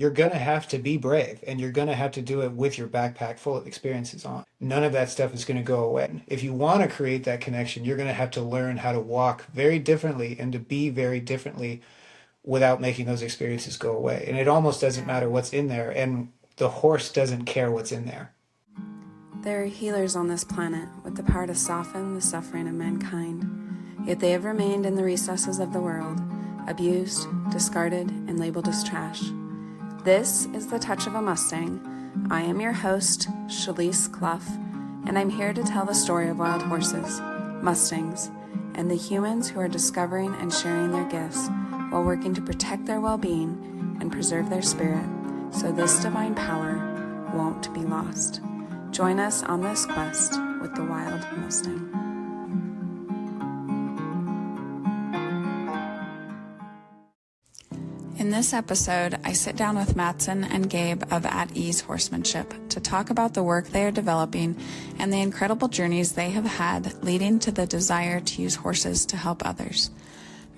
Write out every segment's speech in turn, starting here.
you're going to have to be brave and you're going to have to do it with your backpack full of experiences on. None of that stuff is going to go away. If you want to create that connection, you're going to have to learn how to walk very differently and to be very differently without making those experiences go away. And it almost doesn't Yeah. matter what's in there. And the horse doesn't care what's in there. There are healers on this planet with the power to soften the suffering of mankind, yet they have remained in the recesses of the world, abused, discarded, and labeled as trash. This is The Touch of a Mustang. I am your host, Shalise Clough, and I'm here to tell the story of wild horses, Mustangs, and the humans who are discovering and sharing their gifts while working to protect their well-being and preserve their spirit, so this divine power won't be lost. Join us on this quest with the wild Mustang. In this episode, I sit down with Matson and Gabe of At Ease Horsemanship to talk about the work they are developing and the incredible journeys they have had leading to the desire to use horses to help others.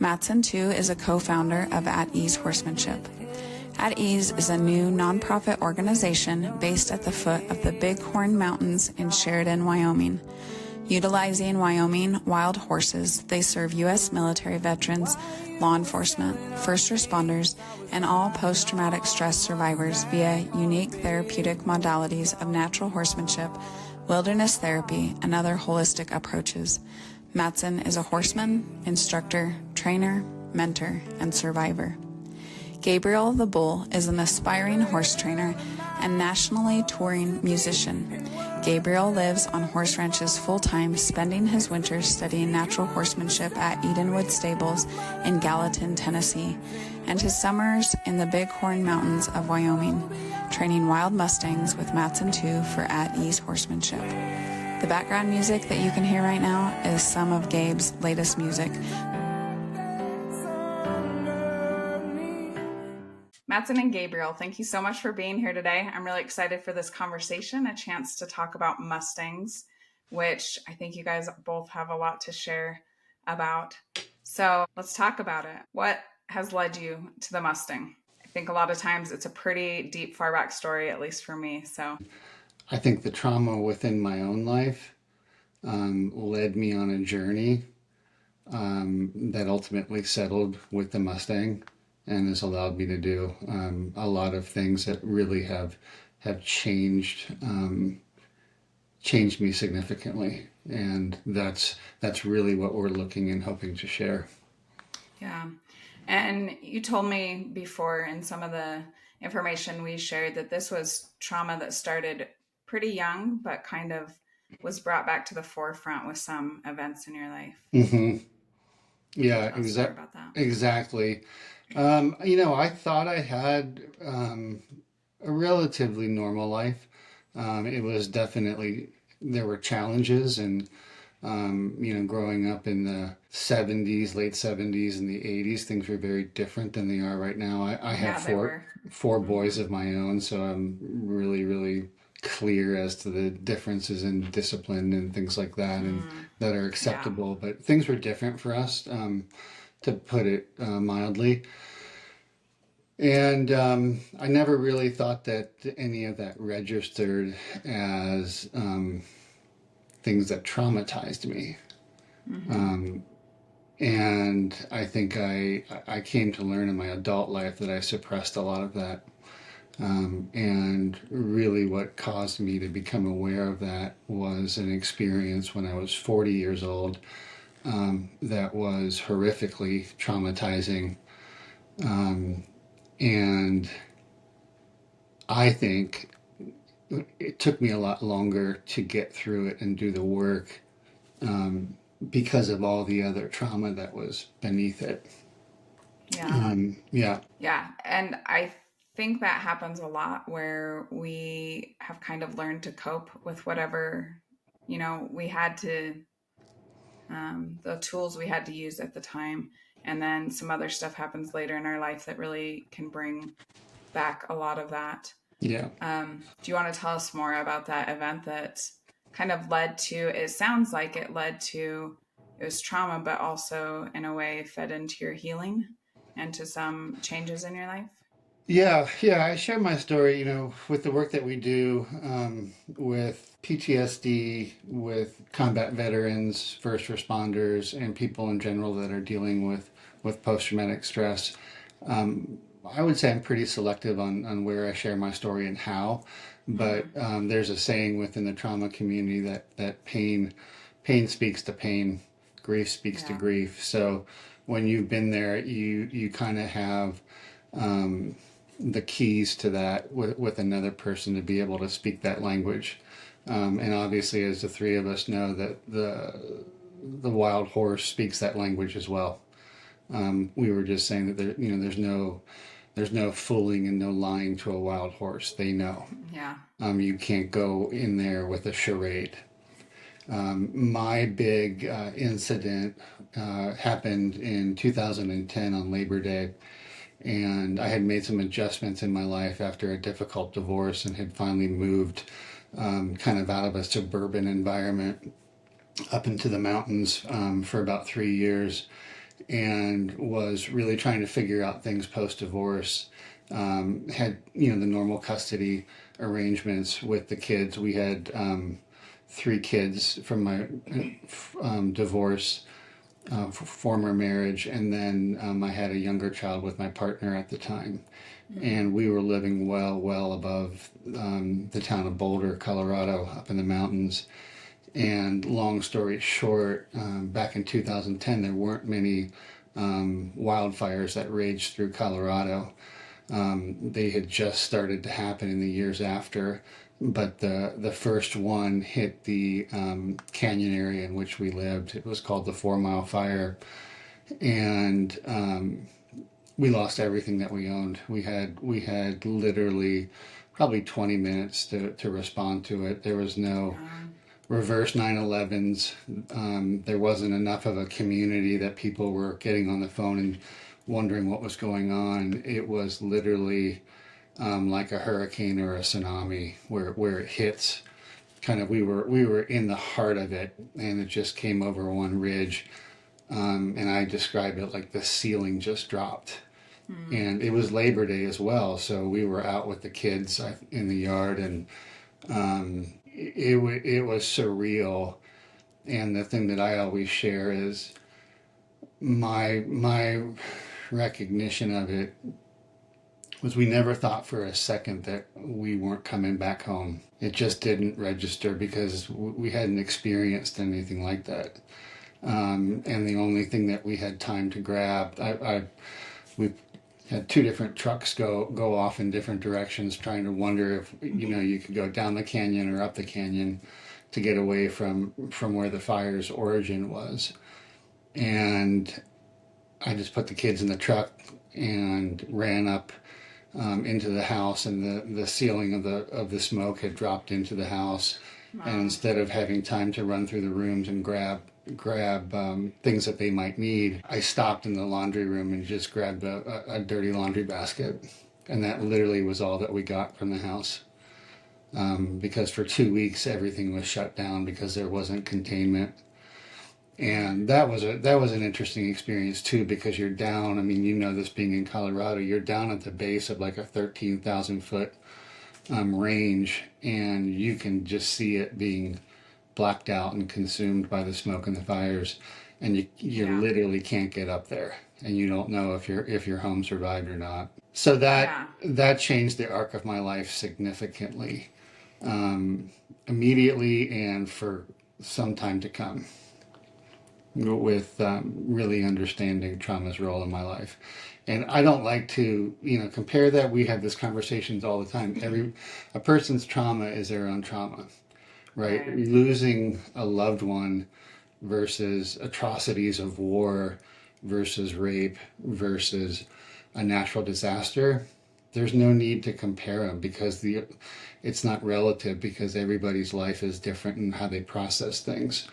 Matson, too, is a co-founder of At Ease Horsemanship. At Ease is a new nonprofit organization based at the foot of the Bighorn Mountains in Sheridan, Wyoming. Utilizing Wyoming wild horses, they serve U.S. military veterans, law enforcement, first responders, and all post-traumatic stress survivors via unique therapeutic modalities of natural horsemanship, wilderness therapy, and other holistic approaches. Matson is a horseman, instructor, trainer, mentor, and survivor. Gabriel the Bull is an aspiring horse trainer and nationally touring musician. Gabriel lives on horse ranches full-time, spending his winters studying natural horsemanship at Edenwood Stables in Gallatin, Tennessee, and his summers in the Bighorn Mountains of Wyoming, training wild Mustangs with Matson II for At Ease Horsemanship. The background music that you can hear right now is some of Gabe's latest music. Matson and Gabriel, thank you so much for being here today. I'm really excited for this conversation, a chance to talk about Mustangs, which I think you guys both have a lot to share about. So let's talk about it. What has led you to the Mustang? I think a lot of times it's a pretty deep, far back story, at least for me. So I think the trauma within my own life led me on a journey that ultimately settled with the Mustang and has allowed me to do a lot of things that really have changed me significantly, and that's really what we're looking and hoping to share. Yeah, and you told me before in some of the information we shared that this was trauma that started pretty young, but kind of was brought back to the forefront with some events in your life. Mm-hmm. Yeah, Tell us more about that. exactly. I thought I had a relatively normal life. It was definitely, there were challenges, and growing up in the 70s, late 70s and the 80s, things were very different than they are right now. I have four boys of my own, so I'm really, really clear as to the differences in discipline and things like that, and that are acceptable. Yeah. But things were different for us, to put it mildly. And I never really thought that any of that registered as things that traumatized me. Mm-hmm. And I think I came to learn in my adult life that I suppressed a lot of that. And really what caused me to become aware of that was an experience when I was 40 years old that was horrifically traumatizing. And I think it took me a lot longer to get through it and do the work because of all the other trauma that was beneath it. Yeah. Yeah. And I think that happens a lot where we have kind of learned to cope with whatever, we had to, the tools we had to use at the time. And then some other stuff happens later in our life that really can bring back a lot of that. Yeah. Do you want to tell us more about that event that kind of led to, it sounds like it was trauma, but also in a way fed into your healing and to some changes in your life? Yeah. I share my story, with the work that we do with PTSD, with combat veterans, first responders, and people in general that are dealing with post-traumatic stress. I would say I'm pretty selective on where I share my story and how, but Mm, there's a saying within the trauma community that pain speaks to pain, grief speaks to yeah. grief. So when you've been there, you kind of have the keys to that with another person to be able to speak that language. And obviously, as the three of us know, that the wild horse speaks that language as well. We were just saying that there's no fooling and no lying to a wild horse. They know. Yeah. You can't go in there with a charade. My big incident happened in 2010 on Labor Day, and I had made some adjustments in my life after a difficult divorce and had finally moved kind of out of a suburban environment up into the mountains for about 3 years, and was really trying to figure out things post divorce. Had the normal custody arrangements with the kids. We had three kids from my divorce, former marriage, and then I had a younger child with my partner at the time, Mm, and we were living well above the town of Boulder, Colorado, up in the mountains. And long story short, back in 2010, there weren't many wildfires that raged through Colorado. They had just started to happen in the years after, but the first one hit the canyon area in which we lived. It was called the 4 Mile Fire, and we lost everything that we owned. We had literally probably 20 minutes to respond to it. There was no yeah. reverse 911s. There wasn't enough of a community that people were getting on the phone and wondering what was going on. It was literally like a hurricane or a tsunami where it hits. Kind of, we were in the heart of it, and it just came over one ridge. And I describe it like the ceiling just dropped. Mm, And it was Labor Day as well, so we were out with the kids in the yard, and it was surreal. And the thing that I always share is my recognition of it was we never thought for a second that we weren't coming back home. It just didn't register because we hadn't experienced anything like that. And the only thing that we had time to grab, we had two different trucks go off in different directions, trying to wonder if you could go down the canyon or up the canyon to get away from where the fire's origin was. And I just put the kids in the truck and ran up into the house, and the ceiling of the smoke had dropped into the house. And wow. instead of having time to run through the rooms and grab things that they might need, I stopped in the laundry room and just grabbed a dirty laundry basket, and that literally was all that we got from the house. Because for 2 weeks everything was shut down because there wasn't containment. And that was an interesting experience too, because you're down. I mean, this being in Colorado, you're down at the base of like a 13,000 foot range, and you can just see it being blacked out and consumed by the smoke and the fires, and you Yeah. literally can't get up there, and you don't know if your home survived or not. So that Yeah. that changed the arc of my life significantly, immediately and for some time to come, with really understanding trauma's role in my life. And I don't like to, compare that. We have these conversations all the time. A person's trauma is their own trauma, right? Right. Losing a loved one versus atrocities of war versus rape versus a natural disaster. There's no need to compare them because it's not relative, because everybody's life is different in how they process things.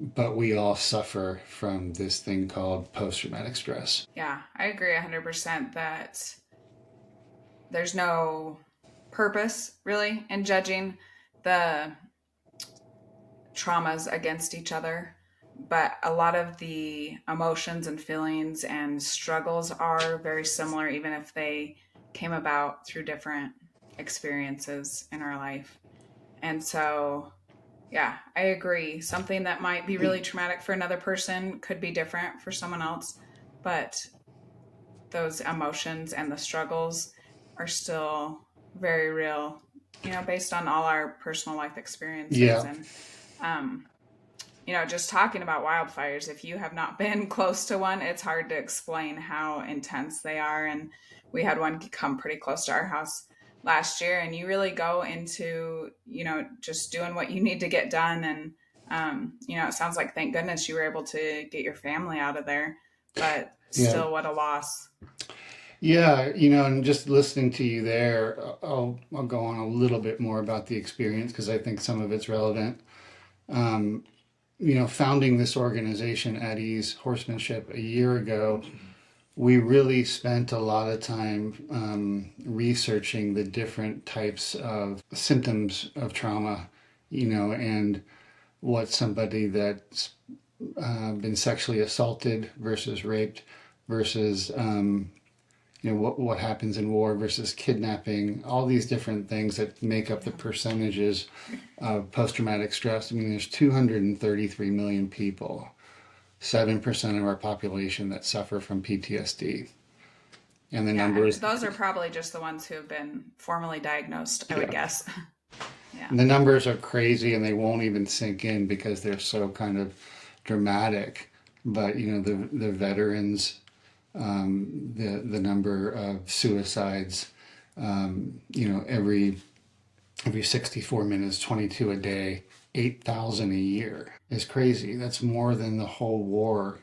But we all suffer from this thing called post-traumatic stress. Yeah. I agree 100% that there's no purpose really in judging the traumas against each other. but a lot of the emotions and feelings and struggles are very similar, even if they came about through different experiences in our life. And so, yeah, I agree. Something that might be really traumatic for another person could be different for someone else, but those emotions and the struggles are still very real, based on all our personal life experiences. Yeah. And, um, just talking about wildfires, if you have not been close to one, it's hard to explain how intense they are. And we had one come pretty close to our house last year, and you really go into, just doing what you need to get done. And, it sounds like, thank goodness you were able to get your family out of there, but Yeah. still, what a loss. Yeah, and just listening to you there, I'll go on a little bit more about the experience because I think some of it's relevant. Um, Founding this organization, At Ease Horsemanship, a year ago, we really spent a lot of time researching the different types of symptoms of trauma, and what somebody that's been sexually assaulted versus raped versus what happens in war versus kidnapping, all these different things that make up the percentages of post-traumatic stress. I mean, there's 233 million people, 7% of our population that suffer from PTSD. And the Yeah, and numbers, those are probably just the ones who have been formally diagnosed, I would yeah, guess. Yeah. the numbers are crazy and they won't even sink in because they're so kind of dramatic. But, the veterans, the number of suicides, every 64 minutes, 22 a day, 8,000 a year is crazy. That's more than the whole war.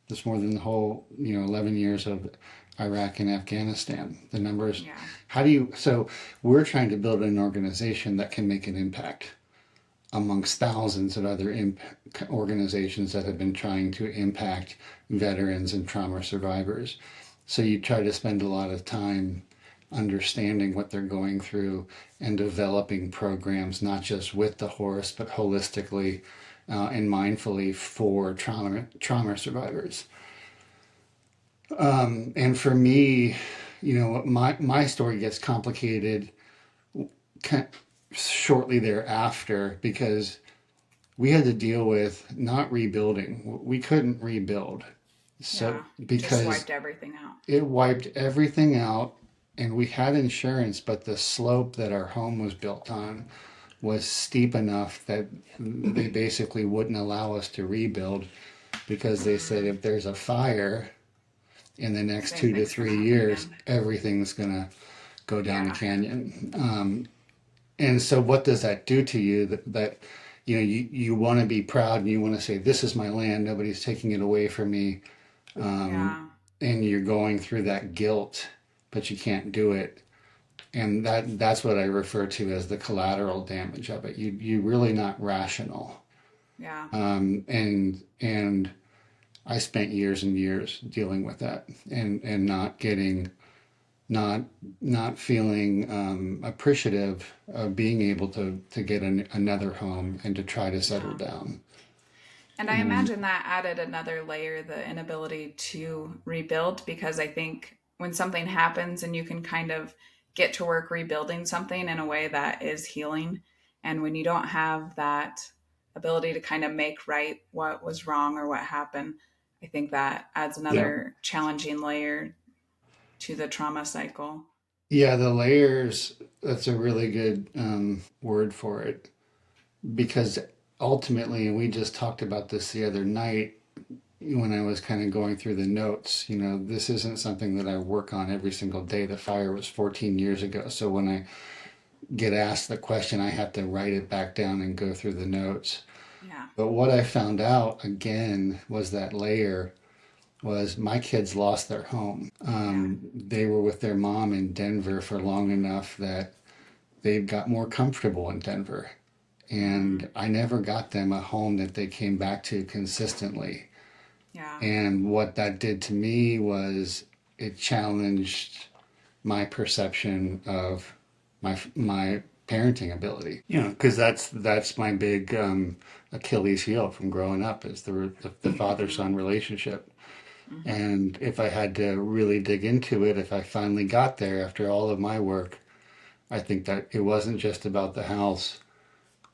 That's more than the whole 11 years of Iraq and Afghanistan. The numbers. Yeah. So we're trying to build an organization that can make an impact amongst thousands of other organizations that have been trying to impact veterans and trauma survivors. So you try to spend a lot of time understanding what they're going through and developing programs, not just with the horse, but holistically and mindfully for trauma survivors. And for me, my story gets complicated shortly thereafter because we had to deal with not rebuilding. We couldn't rebuild. So Yeah. Just because wiped everything out. it wiped everything out and we had insurance, but the slope that our home was built on was steep enough that they basically wouldn't allow us to rebuild because they said if there's a fire in the next Same 2 to thing's gonna 3 happen years, again. everything's going to go down the Yeah. canyon. And so what does that do to you that you want to be proud and you want to say, this is my land, nobody's taking it away from me. Yeah. And you're going through that guilt, but you can't do it. And that's what I refer to as the collateral damage of it. You're really not rational. Yeah. And I spent years and years dealing with that and not feeling appreciative of being able to get another home and to try to settle Yeah. down. And I And imagine that added another layer, the inability to rebuild, because I think when something happens and you can kind of get to work rebuilding something in a way that is healing, and when you don't have that ability to kind of make right what was wrong or what happened, I think that adds yeah, another challenging layer to the trauma cycle. yeah, the layers, that's a really good word for it because ultimately, and we just talked about this the other night when I was kind of going through the notes, this isn't something that I work on every single day. The fire was 14 years ago. So when I get asked the question, I have to write it back down and go through the notes. Yeah. But what I found out again was that layer was my kids lost their home. Yeah. They were with their mom in Denver for long enough that they got more comfortable in Denver. Mm-hmm. And I never got them a home that they came back to consistently. Yeah. And what that did to me was it challenged my perception of my parenting ability. Because that's my big Achilles heel from growing up is the father-son relationship. Mm-hmm. And if I had to really dig into it, if I finally got there after all of my work, I think that it wasn't just about the house.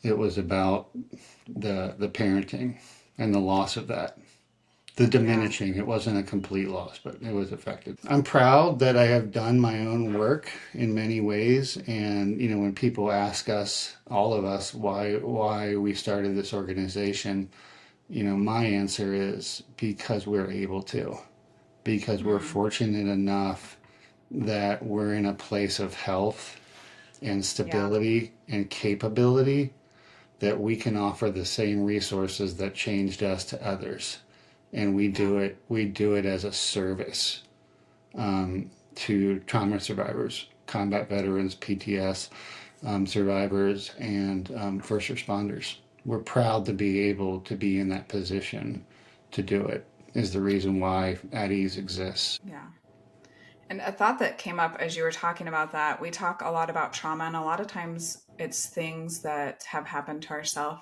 It was about the parenting and the loss of that. The Yeah. diminishing. It wasn't a complete loss, but it was affected. I'm proud that I have done my own work in many ways. And, when people ask us, all of us, why we started this organization, my answer is because we're able to, because we're Mm. fortunate enough that we're in a place of health and Yeah. stability and capability that we can offer the same resources that changed us to others. And Yeah. we do it as a service to trauma survivors, combat veterans, PTS survivors, and first responders. We're proud to be able to be in that position to do it, is the reason why At Ease exists. Yeah. And a thought that came up as you were talking about that, we talk a lot about trauma, and a lot of times it's things that have happened to ourselves.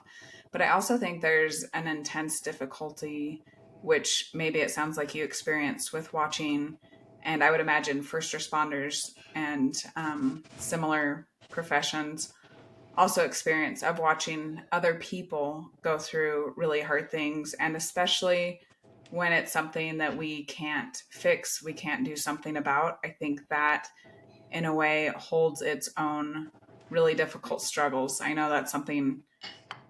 But I also think there's an intense difficulty, which maybe it sounds like you experienced with watching, and I would imagine first responders and similar professions also experience of watching other people go through really hard things, and especially when it's something that we can't fix, we can't do something about. I think that in a way holds its own really difficult struggles. I know that's something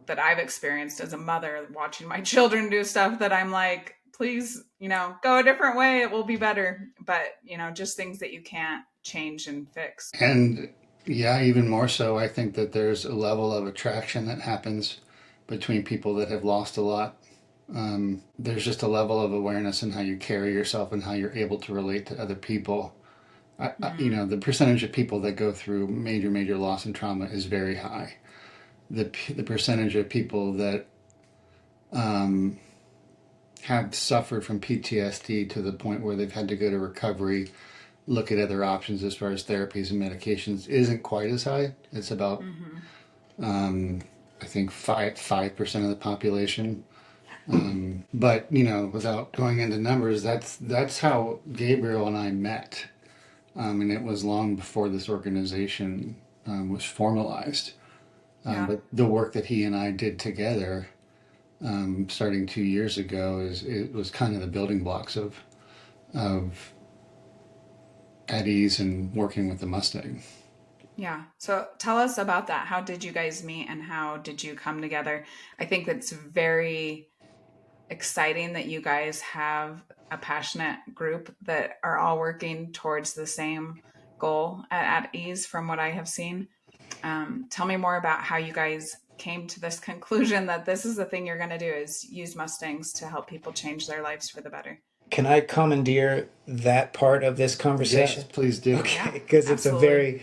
that I've experienced as a mother, watching my children do stuff that I'm like, please, go a different way, it will be better. But, just things that you can't change and fix. And yeah, even more so, I think that there's a level of attraction that happens between people that have lost a lot. There's just a level of awareness in how you carry yourself and how you're able to relate to other people. Mm. The percentage of people that go through major loss and trauma is very high. The percentage of people that have suffered from PTSD to the point where they've had to go to recovery, look at other options as far as therapies and medications, isn't quite as high. It's about, Mm-hmm. I think, 5% of the population. But without going into numbers, that's how Gabriel and I met, and it was long before this organization was formalized. Yeah. But the work that he and I did together, starting 2 years ago, it was kind of the building blocks of At Ease and working with the Mustang. Yeah. So tell us about that. How did you guys meet and how did you come together? I think that's very exciting that you guys have a passionate group that are all working towards the same goal at Ease from what I have seen. Tell me more about how you guys came to this conclusion that this is the thing you're going to do is use Mustangs to help people change their lives for the better. Can I commandeer that part of this Yes, conversation? please do. Okay, Yeah, because it's a absolutely. very,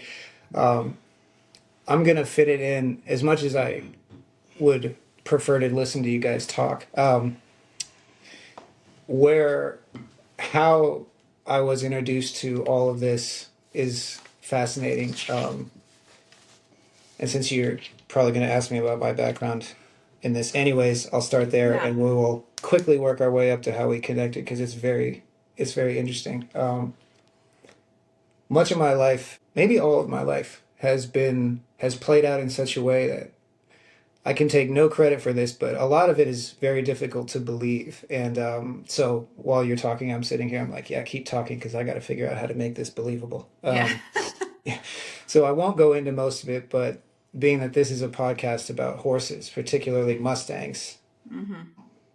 I'm going to fit it in as much as I would prefer to listen to you guys talk. Where, how I was introduced to all of this is fascinating. And since you're probably going to ask me about my background in this anyways, I'll start there Yeah. and we will quickly work our way up to how we connected because it's very interesting. Much of my life, maybe all of my life, has played out in such a way that I can take no credit for this, but a lot of it is very difficult to believe. And so while you're talking, I'm sitting here. I'm like, yeah, keep talking because I got to figure out how to make this believable. Yeah. Yeah. So I won't go into most of it, but being that this is a podcast about horses, particularly Mustangs, Mm-hmm.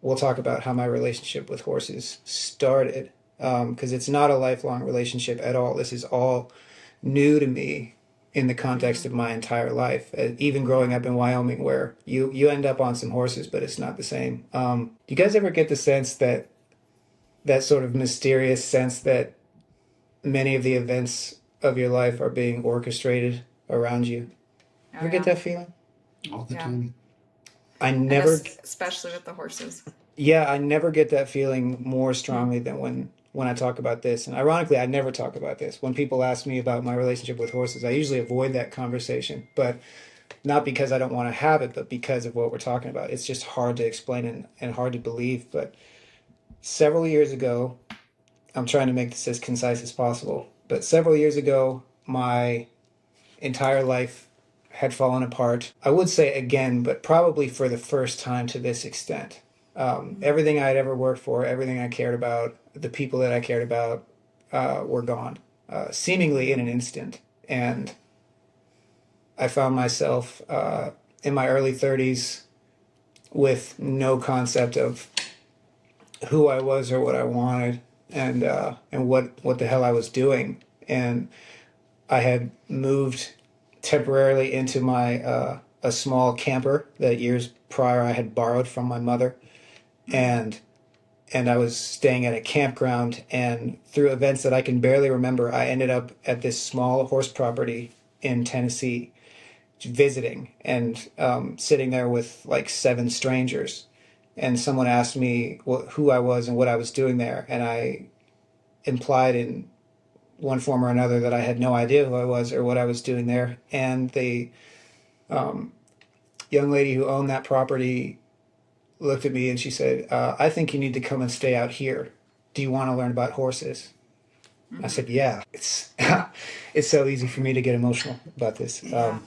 we'll talk about how my relationship with horses started. Because it's not a lifelong relationship at all. This is all new to me in the context Mm-hmm. of my entire life. Even growing Yeah. up in Wyoming, where you end up on some horses, but it's not the same. Do you guys ever get the sense that sort of mysterious sense that many of the events of your life are being orchestrated around you? Oh, Ever get yeah. that feeling? All the Yeah. time. I And never, especially with the horses. yeah, I never get that feeling more Hmm. strongly than when I talk about this. And ironically, I never talk about this. When people ask me about my relationship with horses, I usually avoid that conversation. But not because I don't want to have it, but because of what we're talking about. It's just hard to explain and hard to believe. But several years ago, I'm trying to make this as concise as possible, but several years ago, my entire life had fallen apart. I would say again, but probably for the first time to this extent. Everything I'd ever worked for, everything I cared about, the people that I cared about were gone, seemingly in an instant. And I found myself in my early 30s with no concept of who I was or what I wanted, and what the hell I was doing. And I had moved temporarily into my a small camper that years prior I had borrowed from my mother, and I was staying at a campground, and through events that I can barely remember, I ended up at this small horse property in Tennessee visiting, and sitting there with like 7 strangers, and someone asked me who I was and what I was doing there, and I implied in one form or another that I had no idea who I was or what I was doing there. And the young lady who owned that property looked at me and she said, I think you need to come and stay out here. Do you want to learn about horses? I said, yeah. It's it's so easy for me to get emotional about this.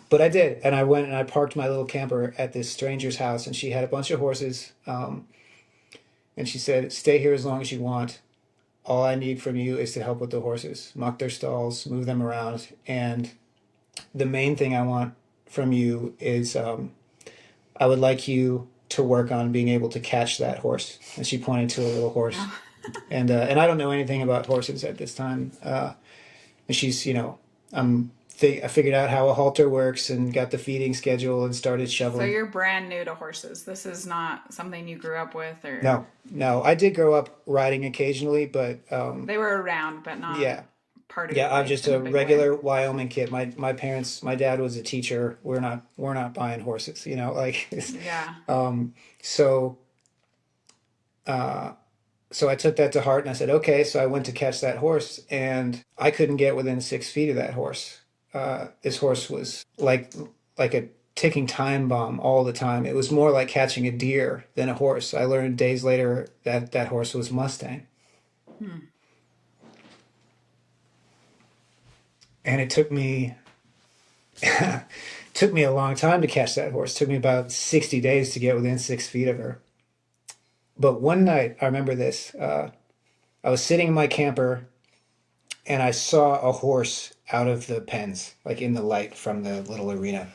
But I did. And I went and I parked my little camper at this stranger's house, and she had a bunch of horses. And she said, stay here as long as you want. All I need from you is to help with the horses, muck their stalls, move them around. And the main thing I want from you is I would like you to work on being able to catch that horse. And she pointed to a little horse. And I don't know anything about horses at this time. And she's, I figured out how a halter works and got the feeding schedule and started So shoveling. you're brand new to horses. This is not something you grew up with, or No. I did grow up riding occasionally, but they were around, but not yeah. part of Yeah, your I'm life just in a big regular way. Wyoming kid. My parents, my dad was a teacher. We're not buying horses, like Yeah. so so I took that to heart and I said, okay, so I went to catch that horse and I couldn't get within 6 feet of that horse. This horse was like a ticking time bomb all the time. It was more like catching a deer than a horse. I learned days later that that horse was Mustang. And it took me took me a long time to catch that horse. It took me about 60 days to get within 6 feet of her. But one night, I remember this. I was sitting in my camper and I saw a horse out of the pens, like in the light from the little arena.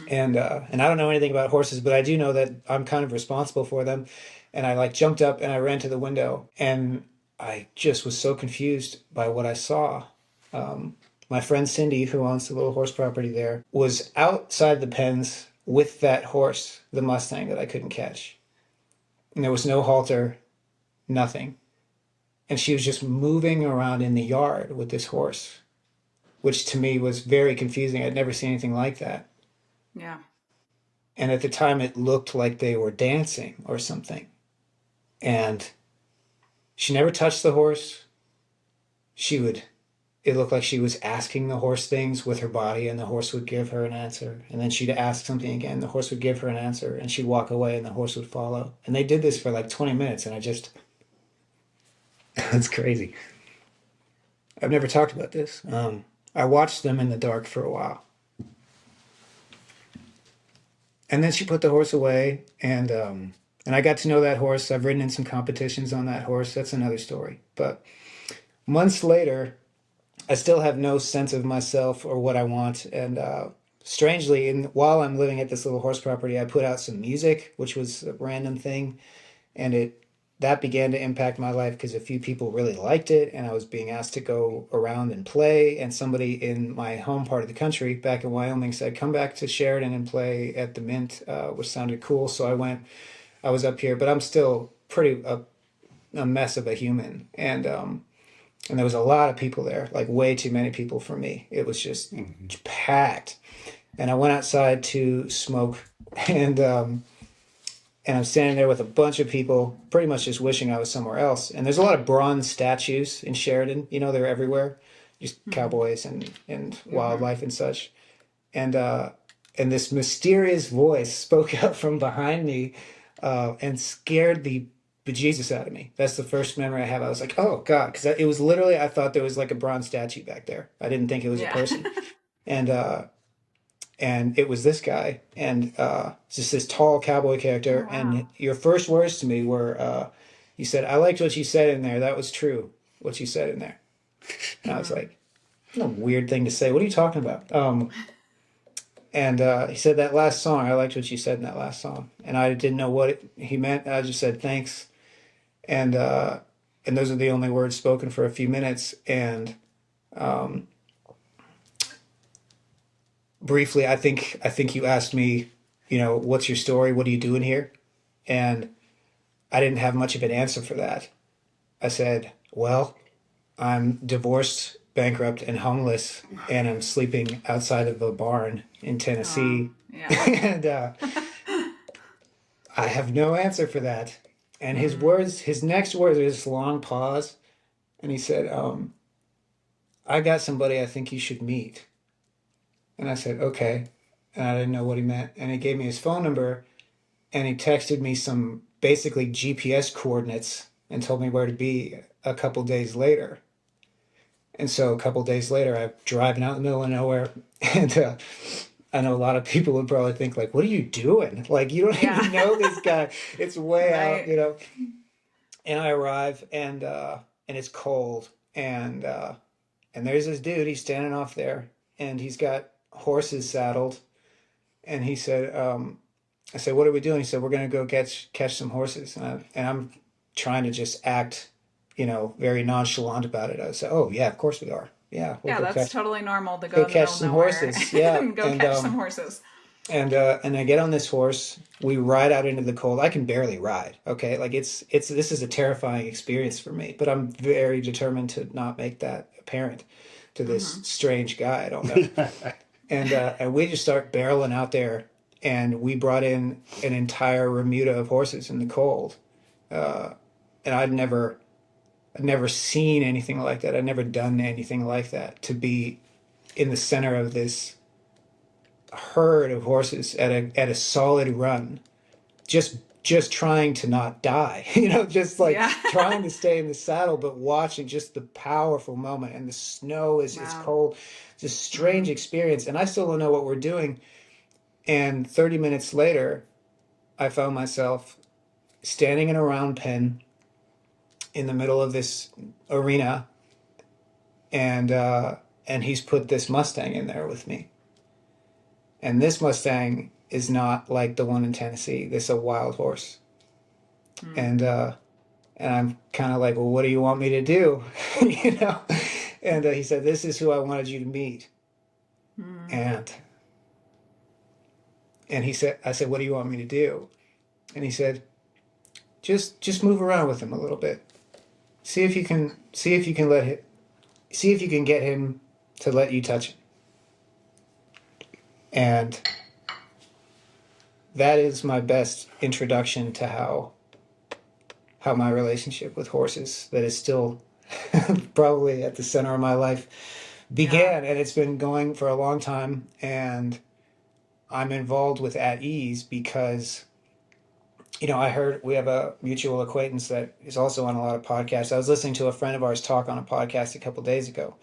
And I don't know anything about horses, but I do know that I'm kind of responsible for them. And I like jumped up and I ran to the window, and I just was so confused by what I saw. My friend Cindy, who owns the little horse property there, was outside the pens with that horse, the Mustang that I couldn't catch. And there was no halter, nothing. And she was just moving around in the yard with this horse, which to me was very confusing. I'd never seen anything like that. Yeah. And at the time, it looked like they were dancing or something. And she never touched the horse. It looked like she was asking the horse things with her body, and the horse would give her an answer. And then she'd ask something again, the horse would give her an answer, and she'd walk away and the horse would follow. And they did this for like 20 minutes, and that's crazy. I've never talked about this. I watched them in the dark for a while. And then she put the horse away, and I got to know that horse. I've ridden in some competitions on that horse. That's another story. But months later, I still have no sense of myself or what I want. And strangely, while I'm living at this little horse property, I put out some music, which was a random thing. And that began to impact my life because a few people really liked it. And I was being asked to go around and play. And somebody in my home part of the country, back in Wyoming, said, come back to Sheridan and play at the Mint, which sounded cool. So I went. I was up here, but I'm still pretty a mess of a human. And there was a lot of people there, like way too many people for me. It was just packed. And I went outside to smoke, and I'm standing there with a bunch of people, pretty much just wishing I was somewhere else. And there's a lot of bronze statues in Sheridan. They're everywhere, just cowboys and wildlife and such. And and this mysterious voice spoke up from behind me, and scared the bejesus out of me. That's the first memory I have. I was like, oh God, because it was literally, I thought there was like a bronze statue back there. I didn't think it was a Yeah. person. And it was this guy, and it's just this tall cowboy Oh, character. wow. And your first words to me were, you said, I liked what you said in there. That was true, what you said in there. And I was like, what a weird thing to say. What are you talking about? And he said that last song. I liked what you said in that last song, and I didn't know what he meant. I just said thanks, and those are the only words spoken for a few minutes. And briefly, I think you asked me, what's your story? What are you doing here? And I didn't have much of an answer for that. I said, well, I'm divorced, bankrupt, and homeless, and I'm sleeping outside of a barn in Oh, Tennessee. yeah. And I have no answer for that. And his next words, was this long pause, and he said, I got somebody I think you should meet. And I said, okay. And I didn't know what he meant. And he gave me his phone number, and he texted me some basically GPS coordinates and told me where to be a couple days later. And so a couple days later, I'm driving out in the middle of nowhere, and I know a lot of people would probably think like, "What are you doing? Like, you don't Yeah. even know this guy. It's way out, Right. And I arrive, and it's cold, and there's this dude. He's standing off there, and he's got horses saddled, and he said, "I said, what are we doing?" He said, "We're gonna go catch some horses," and I'm trying to just act, very nonchalant about it. I said, "Oh yeah, of course we are. Yeah, we'll Yeah, go that's catch totally normal to go go in the catch middle of some nowhere horses." Yeah, and go and catch some horses. and I get on this horse. We ride out into the cold. I can barely ride. Okay, like it's this is a terrifying experience for me, but I'm very determined to not make that apparent to this strange guy I don't know. And we just start barreling out there, and we brought in an entire remuda of horses in the cold. And I'd never seen anything like that. I'd never done anything like that. To be in the center of this herd of horses at a solid run, just trying to not die, just like Yeah. trying to stay in the saddle, but watching just the powerful moment. And the snow is Wow. cold. It's a strange experience, and I still don't know what we're doing. And 30 minutes later, I found myself standing in a round pen in the middle of this arena, and he's put this Mustang in there with me. And this Mustang is not like the one in Tennessee. This is a wild horse. And I'm kind of like, well, what do you want me to do? you know? And he said, this is who I wanted you to meet. And he said, I said, what do you want me to do? And he said, just move around with him a little bit. See if you can get him to let you touch him. And that is my best introduction to how my relationship with horses, that is still probably at the center of my life, began. And it's been going for a long time. And I'm involved with At Ease because, I heard we have a mutual acquaintance that is also on a lot of podcasts. I was listening to a friend of ours talk on a podcast a couple days ago,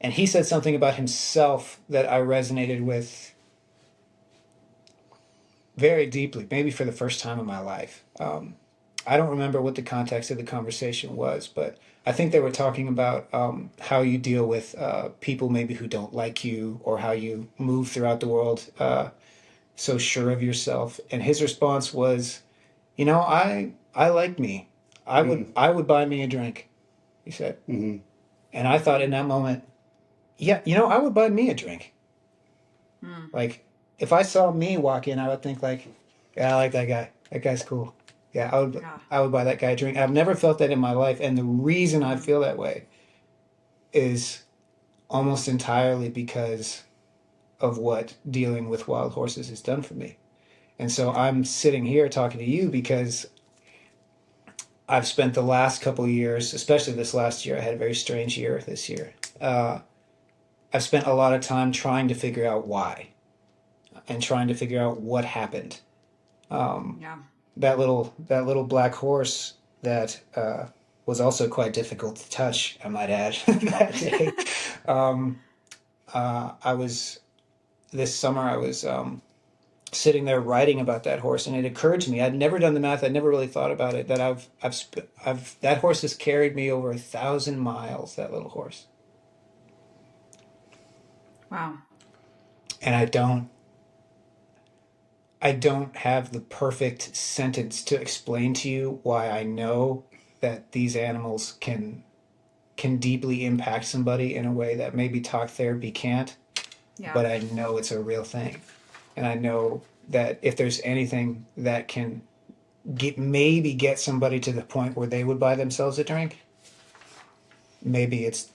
and he said something about himself that I resonated with very deeply, maybe for the first time in my life. I don't remember what the context of the conversation was, but I think they were talking about how you deal with people maybe who don't like you, or how you move throughout the world so sure of yourself. And his response was, I like me. I would buy me a drink, he said. Mm-hmm. And I thought in that moment, yeah, I would buy me a drink. Like, if I saw me walk in, I would think like, yeah, I like that guy. That guy's cool. Yeah, Yeah. I would buy that guy a drink. I've never felt that in my life, and the reason I feel that way is almost entirely because of what dealing with wild horses has done for me. And so I'm sitting here talking to you because I've spent the last couple of years, especially this last year, I had a very strange year this year. I've spent a lot of time trying to figure out why. and trying to figure out what happened. Yeah. That little black horse that was also quite difficult to touch, I might add, that day. Um, I was this summer. I was sitting there writing about that horse, and it occurred to me. I'd never done the math. I'd never really thought about it. That I've that horse has carried me over 1,000 miles. That little horse, Wow. and I don't have the perfect sentence to explain to you why I know that these animals can deeply impact somebody in a way that maybe talk therapy can't, Yeah. but I know it's a real thing. And I know that if there's anything that can maybe get somebody to the point where they would buy themselves a drink, maybe it's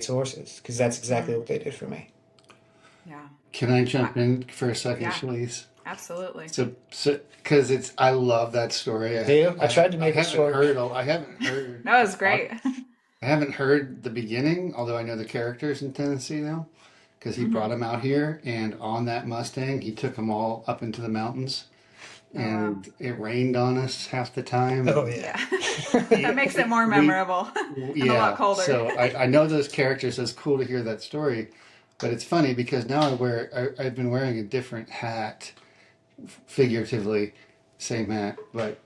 horses, because that's exactly what they did for me. Yeah. Can I jump Wow. in for a second, Yeah. Shalise? Absolutely. So, because I love that story. Do you? I tried to make it short. I haven't heard. That was great. I haven't heard the beginning, although I know the characters in Tennessee now, because he brought them out here, and on that Mustang, he took them all up into the mountains, Oh, wow. and it rained on us half the time. Oh yeah. Yeah. That makes it more memorable and a lot colder. So I know those characters. So it's cool to hear that story, but it's funny because now I've been wearing a different hat, figuratively, same hat, but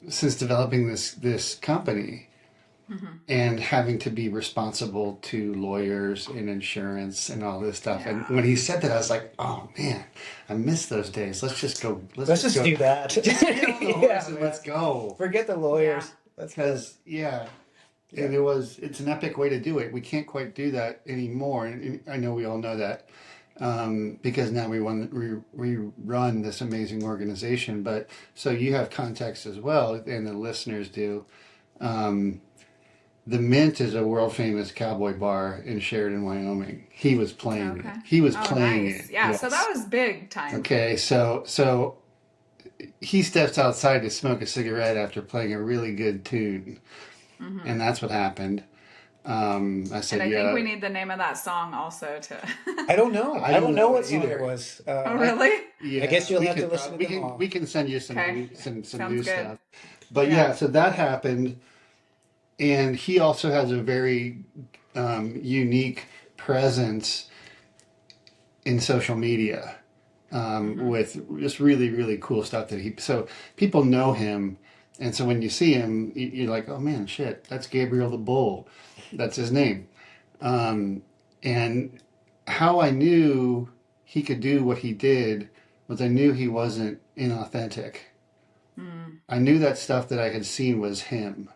since developing this company. And having to be responsible to lawyers and insurance and all this stuff. Yeah. And when he said that, I was like, "Oh man, I miss those days. Let's just go. Let's just go. do that. Just get on the Yeah, horse and man. let's go." Forget the lawyers. Let's go. Because and it's an epic way to do it. We can't quite do that anymore, and I know we all know that because now we run this amazing organization. But so you have context as well, and the listeners do. The Mint is a world famous cowboy bar in Sheridan, Wyoming. He was playing Okay. it. He was Oh, playing nice. it. Yeah. Yes. So that was big time. Okay, so he steps outside to smoke a cigarette after playing a really good tune, and that's what happened. I said, And I "Yeah." think we need the name of that song also to. I don't know. I don't know what song either. it was. Oh, really? Yeah, I guess you'll we have to can- listen to we them can all. we can send you some Okay. some Sounds new good. stuff. But yeah, so that happened, and he also has a very unique presence in social media with just really really cool stuff that so people know him, and so when you see him, you're like, oh man, shit, that's Gabriel the Bull, that's his name. And how I knew he could do what he did was I knew he wasn't inauthentic. I knew that stuff that I had seen was him.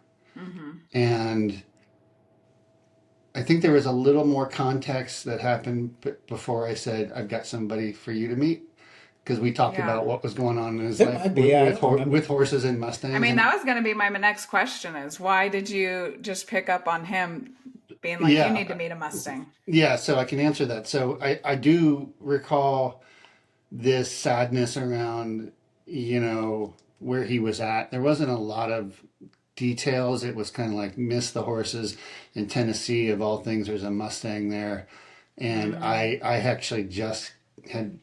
And I think there was a little more context that happened before I said, I've got somebody for you to meet. Because we talked Yeah. about what was going on in his There life might be, yeah, I with, don't remember. with horses and Mustangs. I mean, And- that was going to be my next question is why did you just pick up on him being like, Yeah. you need to meet a Mustang? Yeah, so I can answer that. So I do recall this sadness around, where he was at. There wasn't a lot of details. It was kind of like miss the horses in Tennessee, of all things. There's a Mustang there. And I actually just had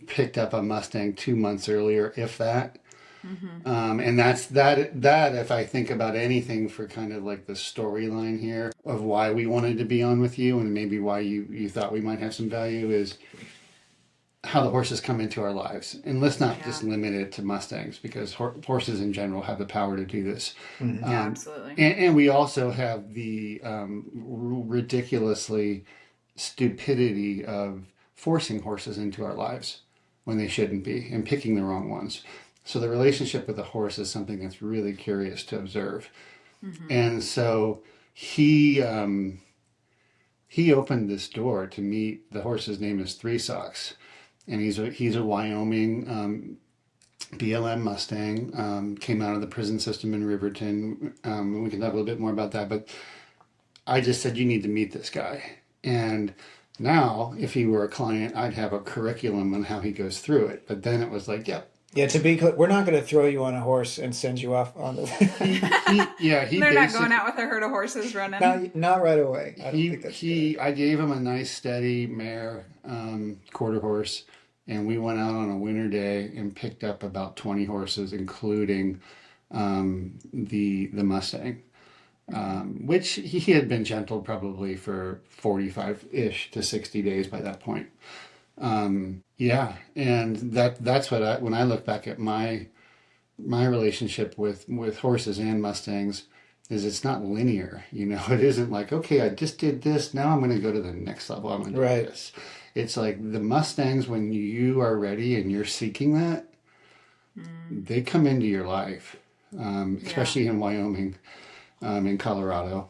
picked up a Mustang 2 months earlier, if that. And that's that if I think about anything for kind of like the storyline here of why we wanted to be on with you and maybe why you thought we might have some value is how the horses come into our lives. And let's not just limit it to Mustangs, because horses in general have the power to do this. Yeah, absolutely. And we also have the ridiculously stupidity of forcing horses into our lives when they shouldn't be and picking the wrong ones. So the relationship with the horse is something that's really curious to observe. And so he opened this door to meet the horse's name is Three Socks, and he's a Wyoming BLM Mustang, came out of the prison system in Riverton. We can talk a little bit more about that, but I just said, you need to meet this guy. And now, if he were a client, I'd have a curriculum on how he goes through it. But then it was like, yep. Yeah, to be clear, we're not going to throw you on a horse and send you off on the. They're not going out with a herd of horses running. Not right away. I don't think that's good. I gave him a nice steady mare, quarter horse, and we went out on a winter day and picked up about 20 horses, including the Mustang, which he had been gentled probably for 45-ish to 60 days by that point. Yeah, and that's what when I look back at my relationship with horses and Mustangs, is it's not linear. It isn't like, okay, I just did this, now I'm going to go to the next level, I'm going to do Right. this. It's like the Mustangs, when you are ready and you're seeking that, they come into your life, especially in Wyoming, in Colorado.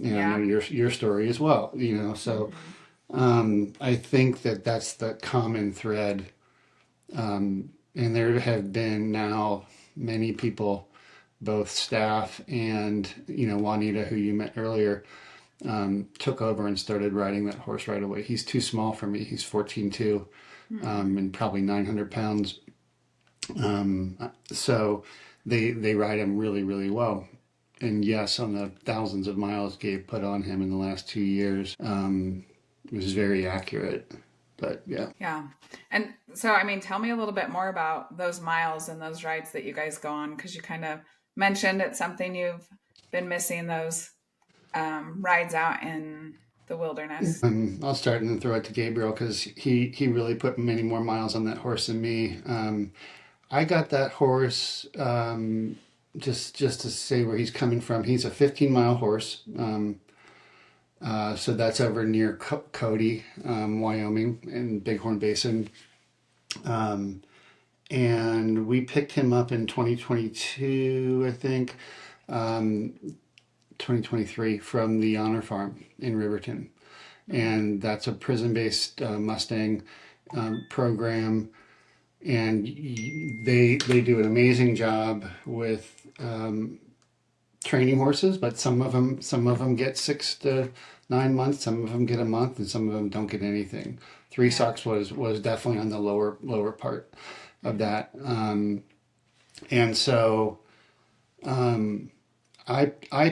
And I know your story as well, so I think that's the common thread. And there have been now many people, both staff and, Juanita, who you met earlier, took over and started riding that horse right away. He's too small for me. He's 14.2, and probably 900 pounds. So they ride him really, really well. And yes, on the thousands of miles Gabe put on him in the last 2 years, it was very accurate. But yeah. Yeah. And so, I mean, tell me a little bit more about those miles and those rides that you guys go on, because you kind of mentioned it's something you've been missing, those rides out in the wilderness. I'll start and then throw it to Gabriel because he really put many more miles on that horse than me. I got that horse, just to say where he's coming from. He's a 15-mile horse. So that's over near Cody, Wyoming, in Bighorn Basin. And we picked him up in 2022, I think, 2023, from the Honor Farm in Riverton. And that's a prison-based Mustang program. And they do an amazing job with training horses, but some of them get 6 to 9 months, some of them get a month, and some of them don't get anything. Three Socks was definitely on the lower part of that, and so I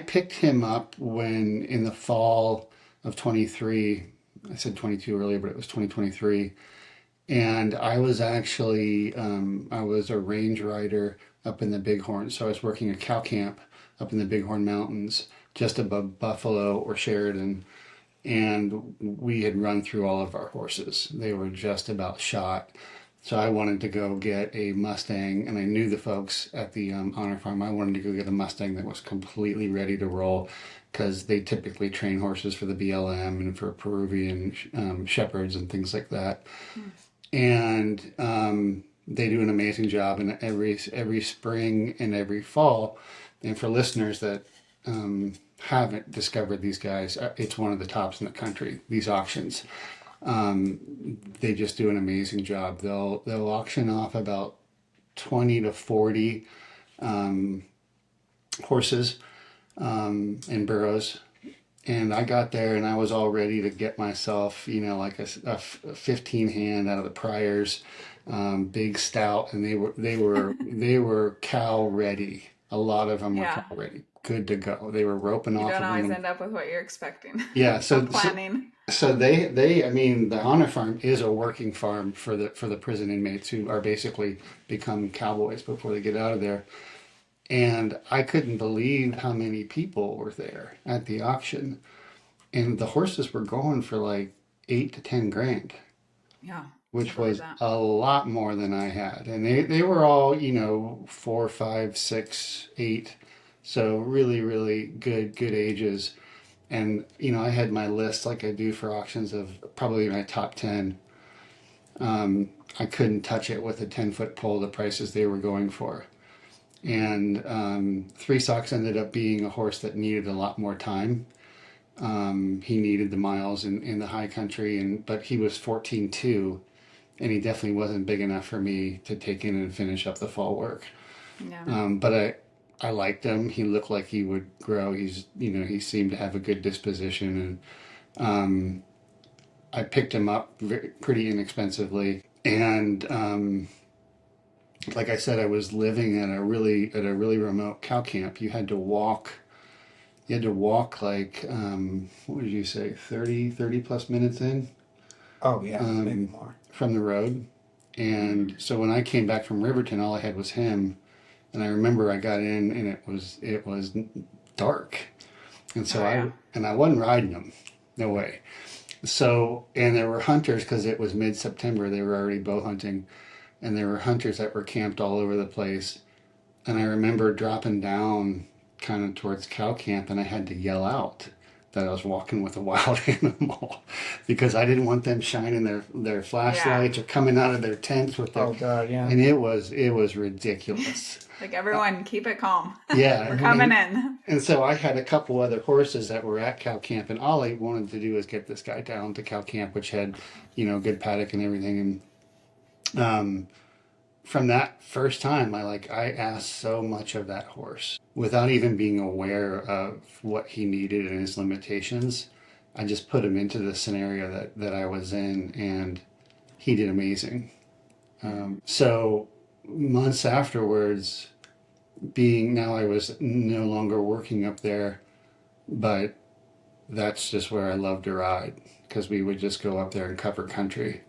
picked him up when in the fall of 23. I said 22 earlier, but it was 2023. And I was actually, I was a range rider up in the Bighorn. So I was working a cow camp up in the Bighorn Mountains, just above Buffalo or Sheridan. And we had run through all of our horses. They were just about shot. So I wanted to go get a Mustang, and I knew the folks at the Honor Farm. I wanted to go get a Mustang that was completely ready to roll, because they typically train horses for the BLM and for Peruvian shepherds and things like that. And they do an amazing job in every spring and every fall. And for listeners that haven't discovered these guys, it's one of the tops in the country, these auctions. They just do an amazing job. They'll auction off about 20 to 40 horses and burros. And I got there and I was all ready to get myself, like a 15 hand out of the Pryors, big stout, and they were cow ready. A lot of them were cow ready, good to go. They were roping off. You don't of always them. end up with what you're expecting. Yeah, so planning. So they I mean, the Honor Farm is a working farm for the prison inmates who are basically become cowboys before they get out of there. And I couldn't believe how many people were there at the auction. And the horses were going for like 8 to 10 grand. Yeah. Which was a lot more than I had. And they were all, 4, 5, 6, 8. So really, really good ages. And, I had my list like I do for auctions of probably my top 10. I couldn't touch it with a 10-foot pole, the prices they were going for. And Three Socks ended up being a horse that needed a lot more time. He needed the miles in the high country, but he was 14.2, and he definitely wasn't big enough for me to take in and finish up the fall work. Yeah. But I liked him. He looked like he would grow. He seemed to have a good disposition, and I picked him up pretty inexpensively. And like I said, I was living at a really remote cow camp. You had to walk like, what did you say, 30 plus minutes in? Oh, yeah, maybe more. From the road. And so when I came back from Riverton, all I had was him. And I remember I got in and it was dark. And so Oh yeah. I wasn't riding him. No way. So, and there were hunters because it was mid-September. They were already bow hunting, and there were hunters that were camped all over the place. And I remember dropping down kind of towards cow camp, and I had to yell out that I was walking with a wild animal because I didn't want them shining their Yeah. flashlights or coming out of their tents with their, Oh God, yeah. and it was ridiculous. Like everyone, keep it calm. Yeah, We're coming and in. and so I had a couple other horses that were at cow camp, and all I wanted to do was get this guy down to cow camp, which had, good paddock and everything. And from that first time, I asked so much of that horse without even being aware of what he needed and his limitations. I just put him into the scenario that I was in, and he did amazing. So months afterwards, being now I was no longer working up there, but that's just where I loved to ride because we would just go up there and cover country.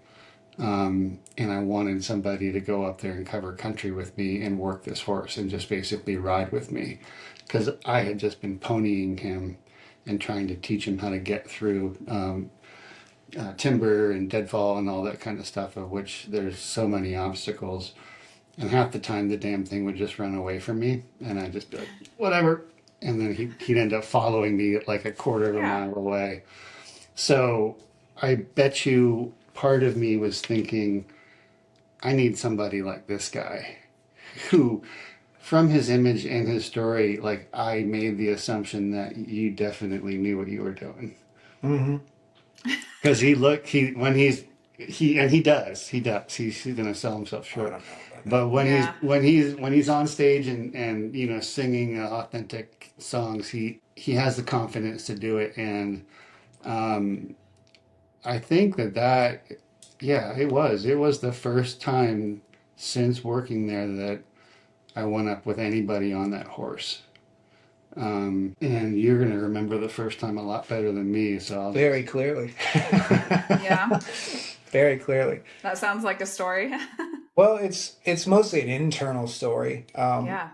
And I wanted somebody to go up there and cover country with me and work this horse and just basically ride with me because I had just been ponying him and trying to teach him how to get through timber and deadfall and all that kind of stuff, of which there's so many obstacles. And half the time the damn thing would just run away from me, and I'd just be like, whatever. And then he'd end up following me at like a quarter of a Yeah. mile away. So I bet you part of me was thinking, I need somebody like this guy who, from his image and his story, like I made the assumption that you definitely knew what you were doing. Mm-hmm. Because he's going to sell himself I don't short. know about that. But when Yeah. he's on stage and singing authentic songs, he has the confidence to do it. And I think that yeah, it was the first time since working there that I went up with anybody on that horse. And you're going to remember the first time a lot better than me, so I'll Very clearly. Yeah. Very clearly. That sounds like a story. Well, it's mostly an internal story, Yeah.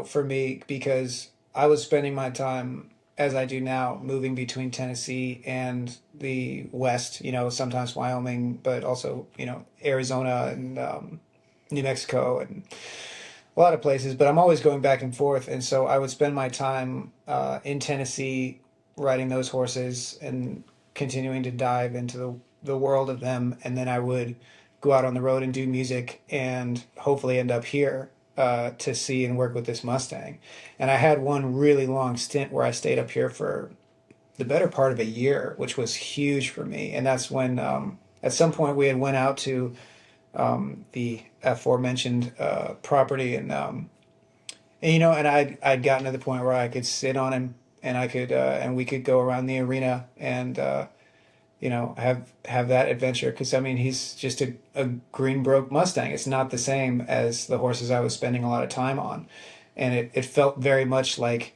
for me, because I was spending my time, as I do now, moving between Tennessee and the West, sometimes Wyoming, but also, Arizona and New Mexico and a lot of places, but I'm always going back and forth. And so I would spend my time in Tennessee riding those horses and continuing to dive into the world of them. And then I would go out on the road and do music and hopefully end up here to see and work with this Mustang. And I had one really long stint where I stayed up here for the better part of a year, which was huge for me. And that's when at some point we had went out to the aforementioned property, and I'd gotten to the point where I could sit on him and I could and we could go around the arena and have that adventure, because I mean he's just a green broke Mustang. It's not the same as the horses I was spending a lot of time on, and it felt very much like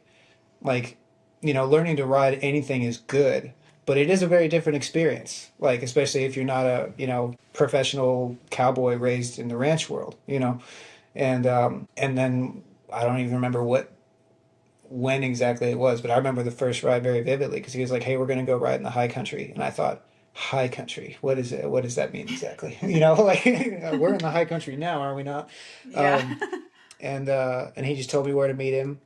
learning to ride anything is good, but it is a very different experience, like especially if you're not a professional cowboy raised in the ranch world, and then I don't even remember when exactly it was, but I remember the first ride very vividly because he was like, hey, we're going to go ride in the high country, and I thought, high country, what is it, what does that mean exactly? Like we're in the high country now, are we not? Yeah. And he just told me where to meet him,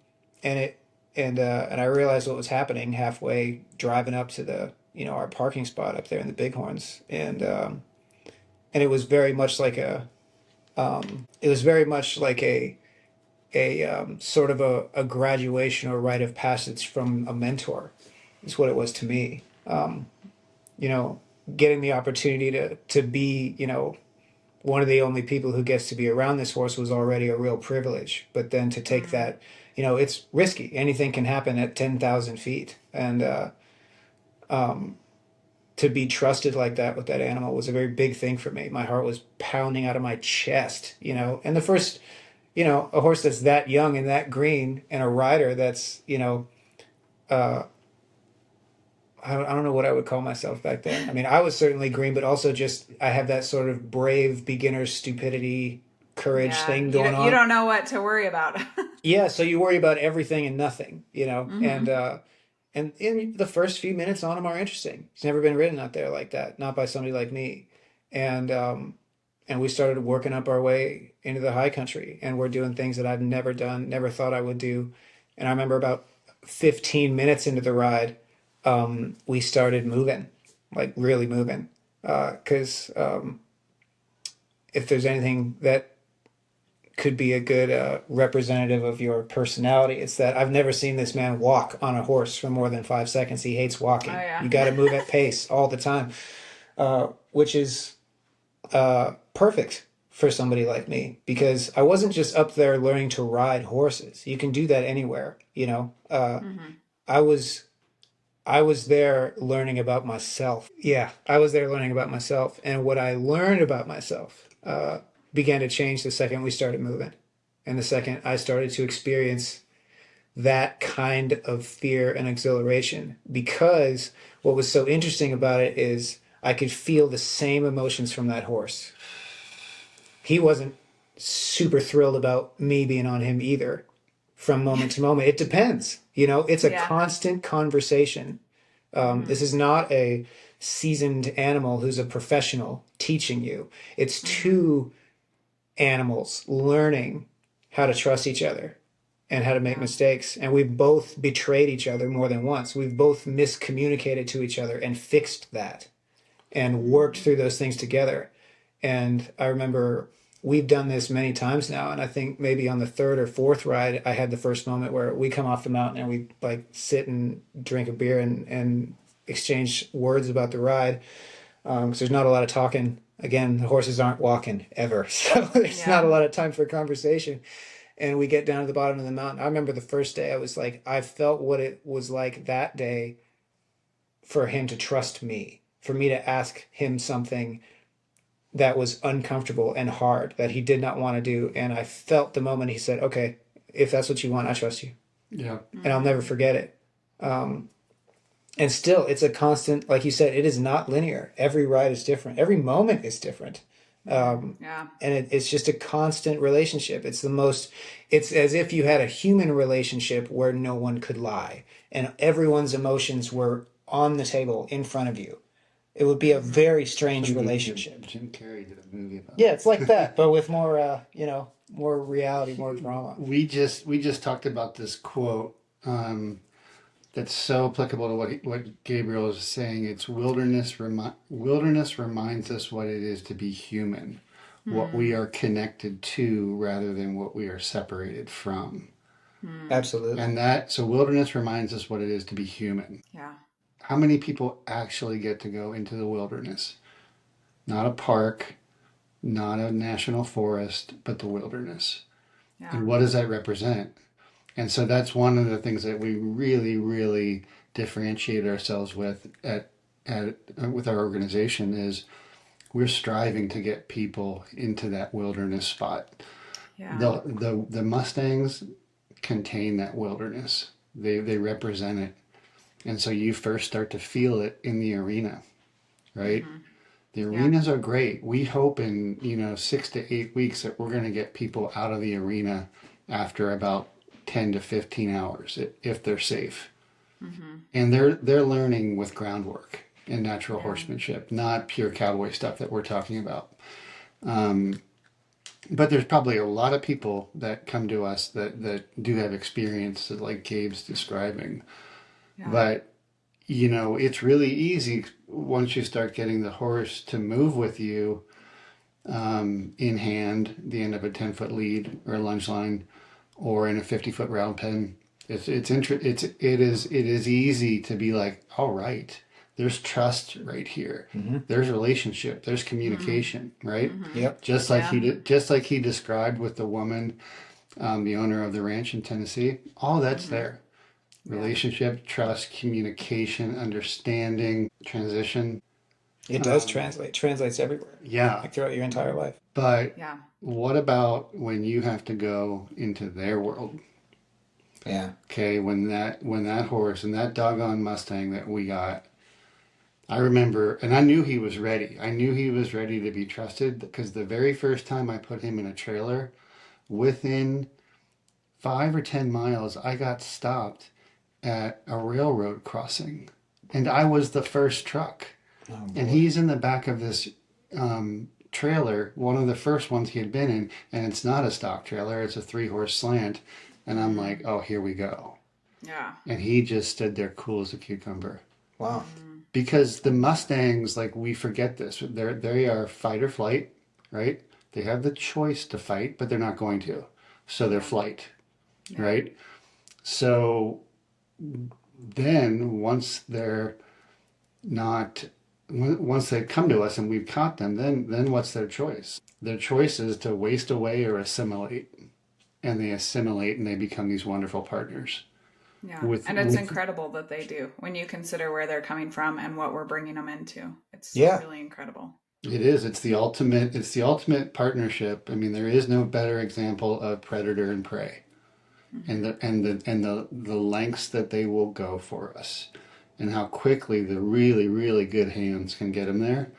and it and I realized what was happening halfway driving up to the our parking spot up there in the Bighorns, and it was very much like a sort of a graduation or rite of passage from a mentor is what it was to me. Getting the opportunity to be one of the only people who gets to be around this horse was already a real privilege. But then to take that, it's risky. Anything can happen at 10,000 feet. And to be trusted like that with that animal was a very big thing for me. My heart was pounding out of my chest, and the first, a horse that's that young and that green and a rider that's, I don't know what I would call myself back then. I mean, I was certainly green, but also just I have that sort of brave beginner stupidity courage Yeah, thing going you on. don't know what to worry about. Yeah, so you worry about everything and nothing, Hmm. and in the first few minutes on them are interesting. It's never been written out there like that, not by somebody like me. And and we started working up our way into the high country, and we're doing things that I've never done, never thought I would do. And I remember about 15 minutes into the ride, we started moving, like really moving. Because if there's anything that could be a good representative of your personality. It's that I've never seen this man walk on a horse for more than 5 seconds. He hates Oh walking. yeah. You got to move at pace all the time, which is perfect for somebody like me because I wasn't just up there learning to ride horses. You can do that anywhere, you know. Hmm. I was I was there learning about myself. Yeah, I was there learning about myself, and what I learned about myself began to change the second we started moving, and the second I started to experience that kind of fear and exhilaration. Because what was so interesting about it is I could feel the same emotions from that horse. He wasn't super thrilled about me being on him either from moment to moment. It depends. It's a Yeah. constant conversation. Hmm. This is not a seasoned animal who's a professional teaching you. It's Hmm. two animals learning how to trust each other and how to make Yeah. mistakes. And we've both betrayed each other more than once. We've both miscommunicated to each other and fixed that and worked Hmm. through those things together. And I remember we've done this many times now. And I think maybe on the third or fourth ride, I had the first moment where we come off the mountain and we like sit and drink a beer and exchange words about the ride. Because there's not a lot of talking. Again, the horses aren't walking ever. So there's not Yeah. a lot of time for conversation. And we get down to the bottom of the mountain. I remember the first day I was like, I felt what it was like that day for him to trust me, for me to ask him something that was uncomfortable and hard that he did not want to do. And I felt the moment he said, okay, if that's what you want, I trust you. Yeah. And I'll never Hmm. forget it. Um, and still, it's a constant, like you said, it is not linear. Every ride is different, every moment is different. Um, Yeah. and it's just a constant relationship. It's as if you had a human relationship where no one could lie and everyone's emotions were on the table in front of you. It would be a Hmm. very strange Somebody Jim, relationship. Jim Carrey did a movie about Yeah, it's like that. that, but with more, more reality, more drama. We just talked about this quote that's so applicable to what Gabriel is saying. It's wilderness reminds us what it is to be human, what we Hmm. are connected to rather than what we are separated from. Hmm. Absolutely. And so wilderness reminds us what it is to be human. Yeah. How many people actually get to go into the wilderness? Not a park, not a national forest, but the wilderness. Yeah. And what does that represent? And so that's one of the things that we really, really differentiate ourselves with our organization is we're striving to get people into that wilderness spot. Yeah. The Mustangs contain that wilderness. They represent it. And so you first start to feel it in the arena, right? Hmm. The Yeah. arenas are great. We hope in 6 to 8 weeks that we're going to get people out of the arena after about 10 to 15 hours if they're safe. Hmm. And they're learning with groundwork and natural Yeah. horsemanship, not pure cowboy stuff that we're talking about. Um, but there's probably a lot of people that come to us that do have experience like Gabe's describing. Yeah. But it's really easy once you start getting the horse to move with you in hand, the end of a 10-foot lead or a lunge line, or in a 50-foot round pen. It is easy to be like, all right, there's trust right here. Hmm. There's relationship. There's Hmm. communication, right? Hmm. Yep. Yeah. Just like he described with the woman, the owner of the ranch in Tennessee. All that's Hmm. there. Yeah. Relationship, trust, communication, understanding, transition. It does Um, translate, translates everywhere, yeah, like throughout your entire life. but Yeah. what about when you have to go into their world? Yeah. Okay, when that horse and that doggone Mustang that we got I remember, and I knew he was ready. I knew he was ready to be trusted because the very first time I put him in a trailer, within 5 or 10 miles, I got stopped at a railroad crossing. And I was the first truck. Oh And boy. he's in the back of this trailer, one of the first ones he had been in. And it's not a stock trailer, it's a 3-horse slant. And I'm like, oh, here we go. Yeah. And he just stood there cool as a cucumber. Wow. Because the Mustangs, like, we forget this. They are fight or flight, right? They have the choice to fight, but they're not going to. So they're flight, right? So then once they come to us and we've caught them, then what's their choice? Their choice is to waste away or assimilate. And they assimilate and they become these wonderful partners. Yeah. With, And it's with incredible that they do when you consider where they're coming from and what we're bringing them into. It's Yeah. really incredible. It is. It's the ultimate partnership. I mean, there is no better example of predator and prey. And the lengths that they will go for us, and how quickly the really, really good hands can get them there.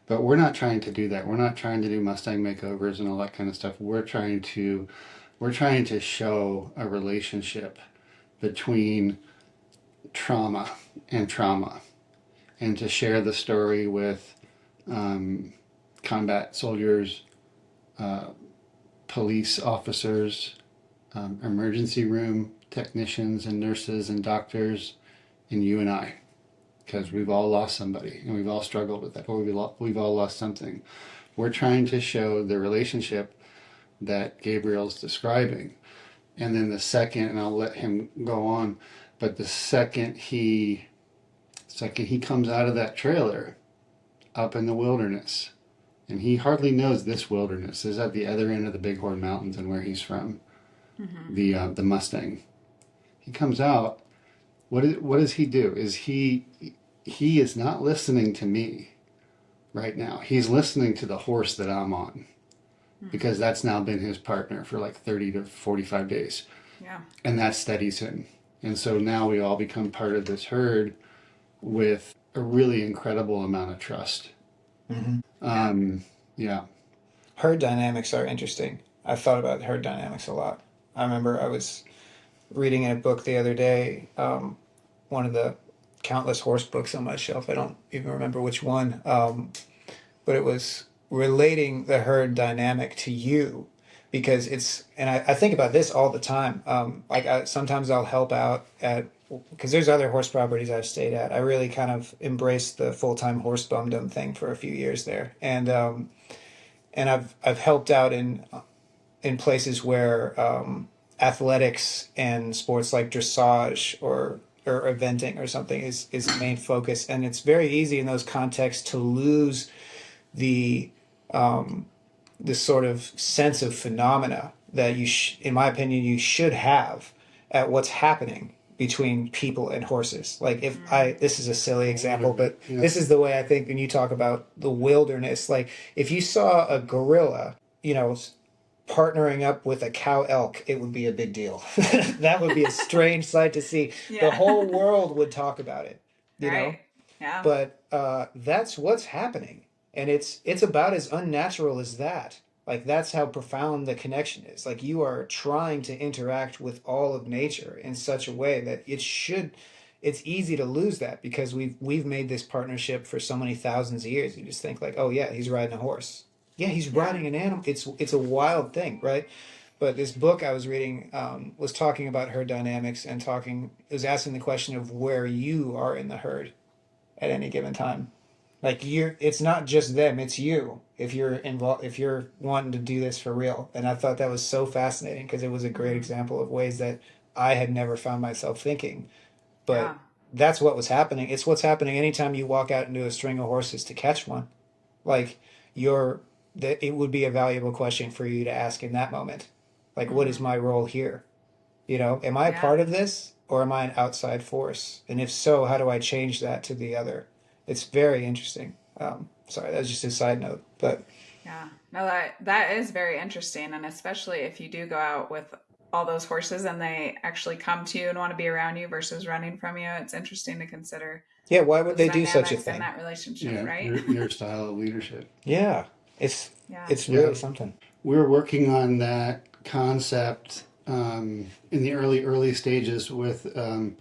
But we're not trying to do that. We're not trying to do Mustang makeovers and all that kind of stuff. We're trying to show a relationship between trauma and trauma, and to share the story with combat soldiers, police officers, emergency room technicians and nurses and doctors, and you and I, because we've all lost somebody and we've all struggled with that, or we've all lost something. We're trying to show the relationship that Gabriel's describing. And then the second, and I'll let him go on, but the second he comes out of that trailer up in the wilderness, and he hardly knows this wilderness is at the other end of the Bighorn Mountains and where he's from, the Mustang. He comes out. What does he do? He is not listening to me right now. He's listening to the horse that I'm on, because that's now been his partner for like 30 to 45 days. Yeah. And that steadies him. And so now we all become part of this herd with a really incredible amount of trust. Yeah. Herd dynamics are interesting. I've thought about herd dynamics a lot. I remember I was reading in a book the other day, one of the countless horse books on my shelf. I don't even remember which one, but it was relating the herd dynamic to you, because and I think about this all the time. Sometimes I'll help out because there's other horse properties I've stayed at. I really kind of embraced the full-time horse bumdom thing for a few years there, and I've helped out in places where athletics and sports like dressage or eventing or something is the main focus, and it's very easy in those contexts to lose the this sort of sense of phenomena that in my opinion, you should have at what's happening between people and horses. Like this is a silly example, but this is the way I think when you talk about the wilderness. Like if you saw a gorilla, partnering up with a cow elk, it would be a big deal. That would be a strange sight to see. Yeah. The whole world would talk about it, you know? Right. Yeah. But that's what's happening. And it's about as unnatural as that. Like that's how profound the connection is. Like you are trying to interact with all of nature in such a way that it's easy to lose that, because we've made this partnership for so many thousands of years. You just think like, oh yeah, he's riding a horse. Yeah, he's riding an animal. It's a wild thing, right? But this book I was reading was talking about herd dynamics, and it was asking the question of where you are in the herd at any given time. Like it's not just them, it's you. If you're involved, if you're wanting to do this for real. And I thought that was so fascinating, because it was a great example of ways that I had never found myself thinking. But that's what was happening. It's what's happening anytime you walk out into a string of horses to catch one. Like it would be a valuable question for you to ask in that moment. Like, what is my role here? Am I a part of this, or am I an outside force? And if so, how do I change that to the other? It's very interesting. Sorry, that was just a side note, but yeah, no, that is very interesting. And especially if you do go out with all those horses and they actually come to you and want to be around you versus running from you. It's interesting to consider Yeah, why would those they do such a dynamics in thing? that relationship, Yeah, right? your style of leadership. Yeah, it's Yeah. it's Yeah, really something. we're working on that concept in the early stages with the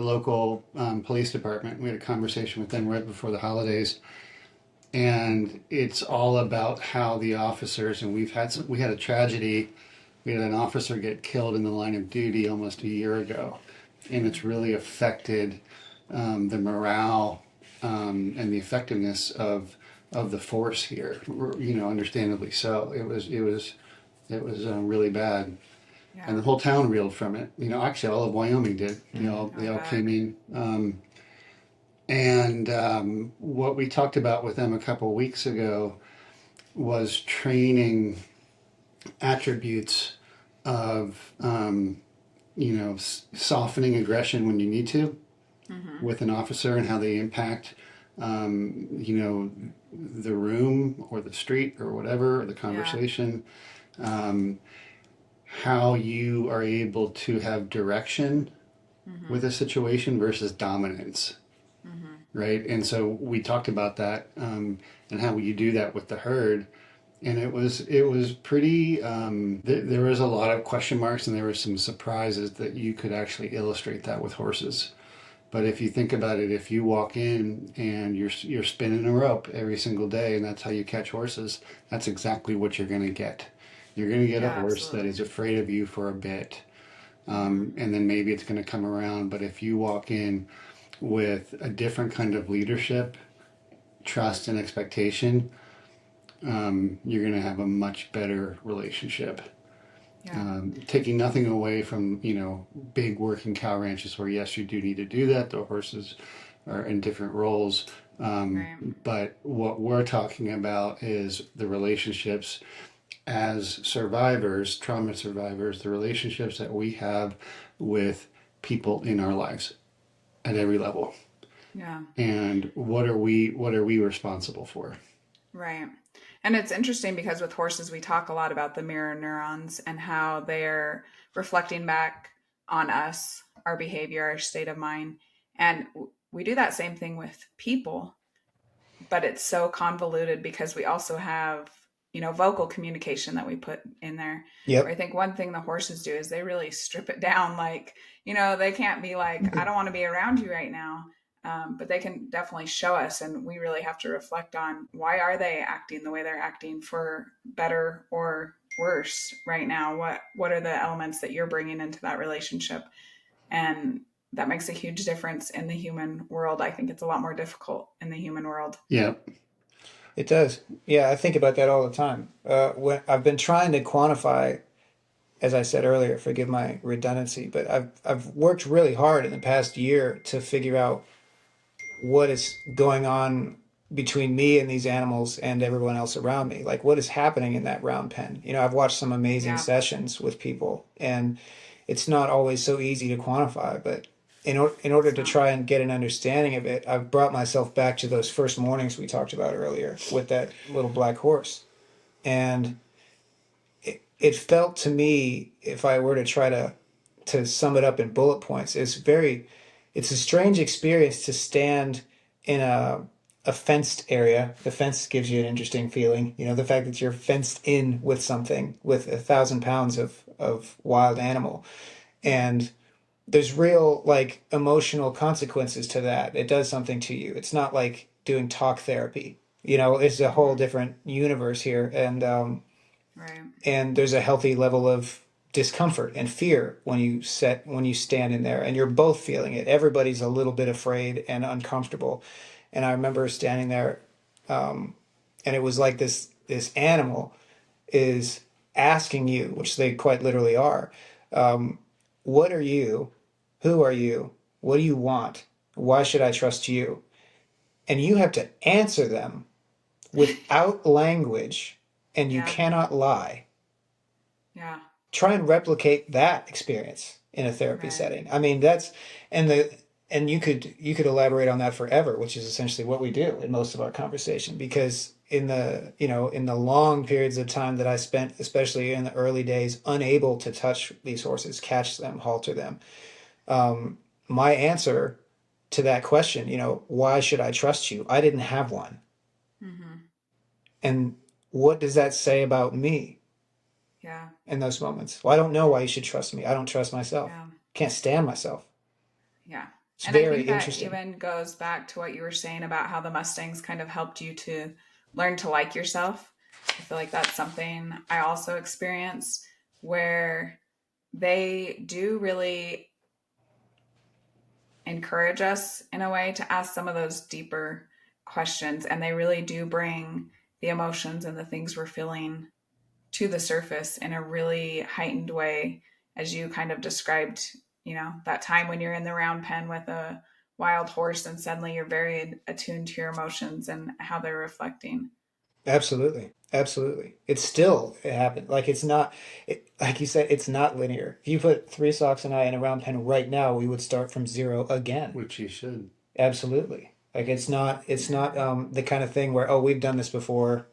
local police department. We had a conversation with them right before the holidays, and it's all about how the officers, and we had a tragedy. We had an officer get killed in the line of duty almost a year ago, and it's really affected the morale and the effectiveness of the force here. Understandably so. It was really bad, and Yeah. the whole town reeled from it. Actually, all of Wyoming did. They I all bet. came in. And what we talked about with them a couple weeks ago was training attributes of, softening aggression when you need to with an officer and how they impact, the room or the street or whatever, or the Yeah. conversation. How you are able to have direction with a situation versus dominance, right? And so we talked about that and how you do that with the herd. And it was pretty. There was a lot of question marks, and there were some surprises that you could actually illustrate that with horses. But if you think about it, if you walk in and you're spinning a rope every single day, and that's how you catch horses, that's exactly what you're going to get. You're going to get a Yeah, horse that absolutely. is afraid of you for a bit, and then maybe it's going to come around. But if you walk in with a different kind of leadership, trust, and expectation, you're going to have a much better relationship. Yeah. Taking nothing away from big working cow ranches where yes, you do need to do that. The horses are in different roles, Right. but what we're talking about is the relationships as survivors, trauma survivors, the relationships that we have with people in our lives at every level, Yeah. and what are we responsible for? Right. And it's interesting because with horses, we talk a lot about the mirror neurons and how they're reflecting back on us, our behavior, our state of mind. And we do that same thing with people, but it's so convoluted because we also have, vocal communication that we put in there. Where I Yep. think one thing the horses do is they really strip it down. Like, they can't be like, I don't want to be around you right now. But they can definitely show us, and we really have to reflect on why are they acting the way they're acting, for better or worse right now. What are the elements that you're bringing into that relationship? And that makes a huge difference in the human world. I think it's a lot more difficult in the human world. Yeah, It does. Yeah, I think about that all the time. When I've been trying to quantify, as I said earlier, forgive my redundancy, but I've worked really hard in the past year to figure out what is going on between me and these animals and everyone else around me. Like what is happening in that round pen. I've watched some amazing Yeah. sessions with people, and it's not always so easy to quantify, but in order It's to not. try and get an understanding of it, I've brought myself back to those first mornings we talked about earlier with that little black horse. And it felt to me, if I were to try to sum it up in bullet points, it's a strange experience to stand in a fenced area. The fence gives you an interesting feeling. The fact that you're fenced in with something with 1,000 pounds of wild animal. And there's real like emotional consequences to that. It does something to you. It's not like doing talk therapy. It's a whole Mm-hmm. different universe here. Right. And there's a healthy level of discomfort and fear when you stand in there, and you're both feeling it. Everybody's a little bit afraid and uncomfortable. And I remember standing there, and it was like this animal is asking you, which they quite literally are, what are you, who are you, what do you want, why should I trust you? And you have to answer them without language, and you Yeah. cannot lie. Yeah. Try and replicate that experience in a therapy Right. setting. I mean, that's and the and you could elaborate on that forever, which is essentially what we do in most of our conversation, because in the, in the long periods of time that I spent, especially in the early days, unable to touch these horses, catch them, halter them, my answer to that question, why should I trust you? I didn't have one. Mm-hmm. And what does that say about me Yeah. in those moments? Well, I don't know why you should trust me. I don't trust myself. Yeah. Can't stand myself. Yeah. It's And I very think that interesting. even goes back to what you were saying about how the Mustangs kind of helped you to learn to like yourself. I feel like that's something I also experienced, where they do really encourage us in a way to ask some of those deeper questions. And they really do bring the emotions and the things we're feeling to the surface in a really heightened way, as you kind of described, that time when you're in the round pen with a wild horse and suddenly you're very attuned to your emotions and how they're reflecting. Absolutely. Absolutely. It happened. Like it's not, like you said, it's not linear. If you put three socks and I in a round pen right now, we would start from zero again. Which you should. Absolutely. Like it's not the kind of thing where, oh, we've done this before,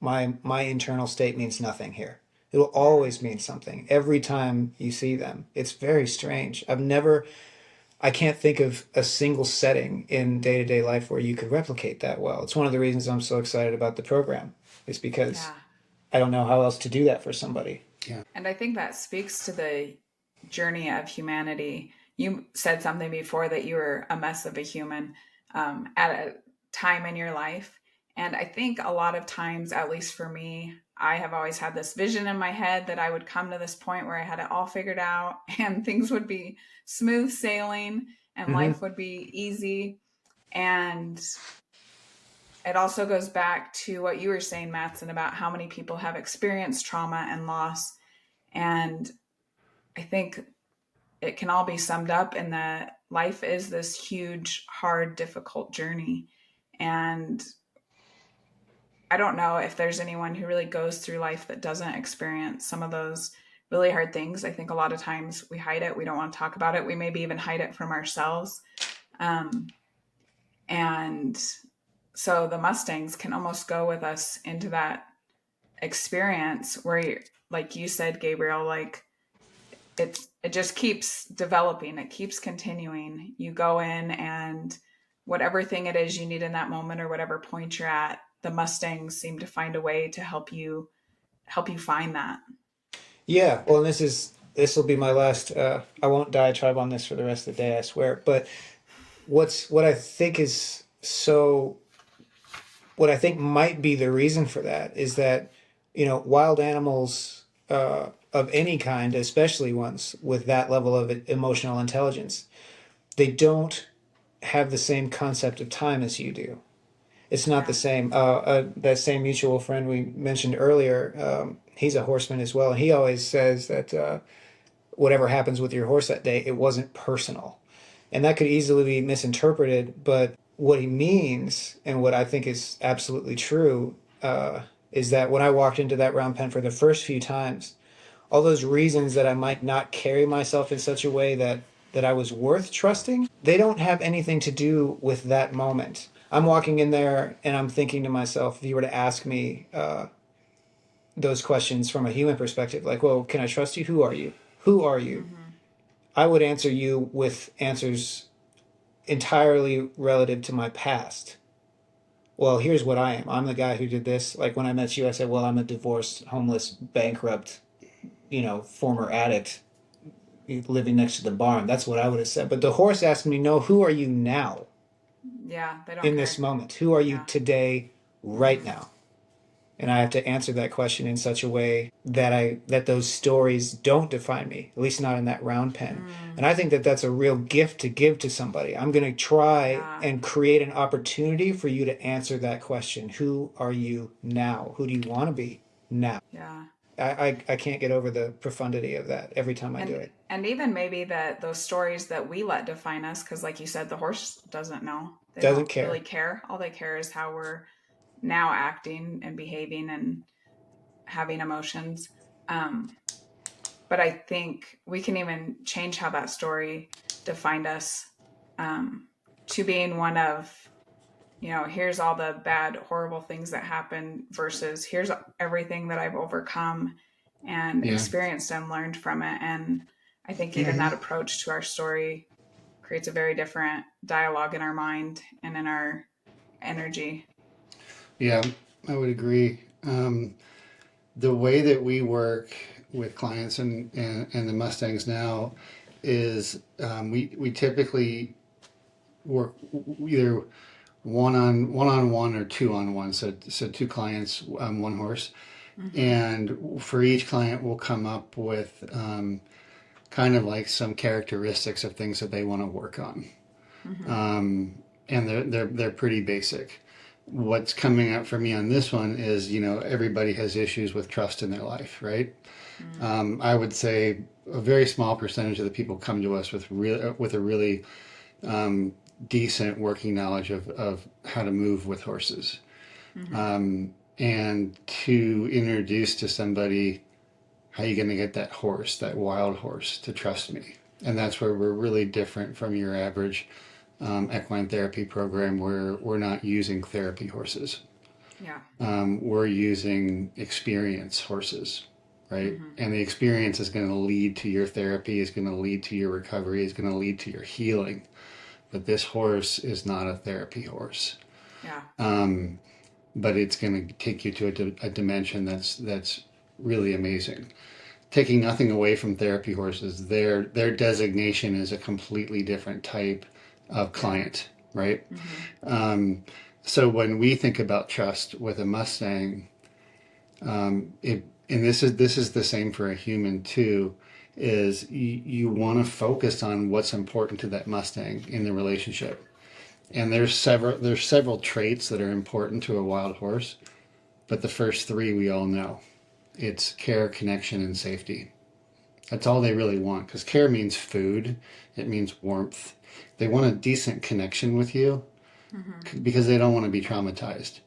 my internal state means nothing here. It will always mean something every time you see them. It's very strange. I can't think of a single setting in day-to-day life where you could replicate that well. It's one of the reasons I'm so excited about the program, is because Yeah. I don't know how else to do that for somebody. Yeah. And I think that speaks to the journey of humanity. You said something before that you were a mess of a human at a time in your life. And I think a lot of times, at least for me, I have always had this vision in my head that I would come to this point where I had it all figured out and things would be smooth sailing and Mm-hmm. life would be easy. And it also goes back to what you were saying, Matson, about how many people have experienced trauma and loss. And I think it can all be summed up in that life is this huge, hard, difficult journey. And I don't know if there's anyone who really goes through life that doesn't experience some of those really hard things. I think a lot of times we hide it. We don't want to talk about it. We maybe even hide it from ourselves. And so the Mustangs can almost go with us into that experience where, like you said, Gabriel, like it just keeps developing. It keeps continuing. You go in and whatever thing it is you need in that moment or whatever point you're at, the Mustangs seem to find a way to help you find that. Yeah, well, and this will be my last. I won't diatribe on this for the rest of the day, I swear. But what I think is so, what I think might be the reason for that is that, wild animals of any kind, especially ones with that level of emotional intelligence, they don't have the same concept of time as you do. It's not the Yeah. same. That same mutual friend we mentioned earlier, he's a horseman as well, and he always says that whatever happens with your horse that day, it wasn't personal, and that could easily be misinterpreted. But what he means, and what I think is absolutely true, is that when I walked into that round pen for the first few times, all those reasons that I might not carry myself in such a way that I was worth trusting, they don't have anything to do with that moment. I'm walking in there and I'm thinking to myself, if you were to ask me those questions from a human perspective, like, well, can I trust you? Who are you? Who are you? Mm-hmm. I would answer you with answers entirely relative to my past. Well, here's what I am. I'm the guy who did this. Like when I met you, I said, well, I'm a divorced, homeless, bankrupt, former addict living next to the barn. That's what I would have said. But the horse asked me, no, who are you now Yeah, they don't in this care. moment? Who are you Yeah. today, right now? And I have to answer that question in such a way that those stories don't define me, at least not in that round pen. Mm, And I think that that's a real gift to give to somebody. I'm going to try yeah. and create an opportunity for you to answer that question. Who are you now? Who do you want to be now? Yeah. I can't get over the profundity of that every time I do And it. even maybe that those stories that we let define us, because like you said, the horse doesn't know. They don't Doesn't really care. care. All they care is how we're now acting and behaving and having emotions. Um, but I think we can even change how that story defined us, to being one of here's all the bad, horrible things that happen versus here's everything that I've overcome and Yeah. experienced and learned from it. And I think even that approach to our story creates a very different dialogue in our mind and in our energy. Yeah, I would agree. The way that we work with clients and the Mustangs now is we typically work either one on one or two on one. So two clients, one horse, and for each client, we'll come up with kind of like some characteristics of things that they want to work on, and they're pretty basic. What's coming up for me on this one is, everybody has issues with trust in their life, right? I would say a very small percentage of the people come to us with a really decent working knowledge of how to move with horses. And to introduce to somebody, how are you going to get that horse, that wild horse, to trust me? And that's where we're really different from your average equine therapy program, where we're not using therapy horses. Yeah. We're using experience horses, right? And the experience is going to lead to your therapy, is going to lead to your recovery, is going to lead to your healing. But this horse is not a therapy horse. Yeah. But it's going to take you to a dimension that's really amazing. Taking nothing away from therapy horses, their designation is a completely different type of client, right? So when we think about trust with a Mustang, and this is the same for a human too, is you want to focus on what's important to that Mustang in the relationship. And there's several traits that are important to a wild horse, but the first three we all know. It's care, connection, and safety. That's all they really want, because care means food, it means warmth. They want a decent connection with you because they don't want to be traumatized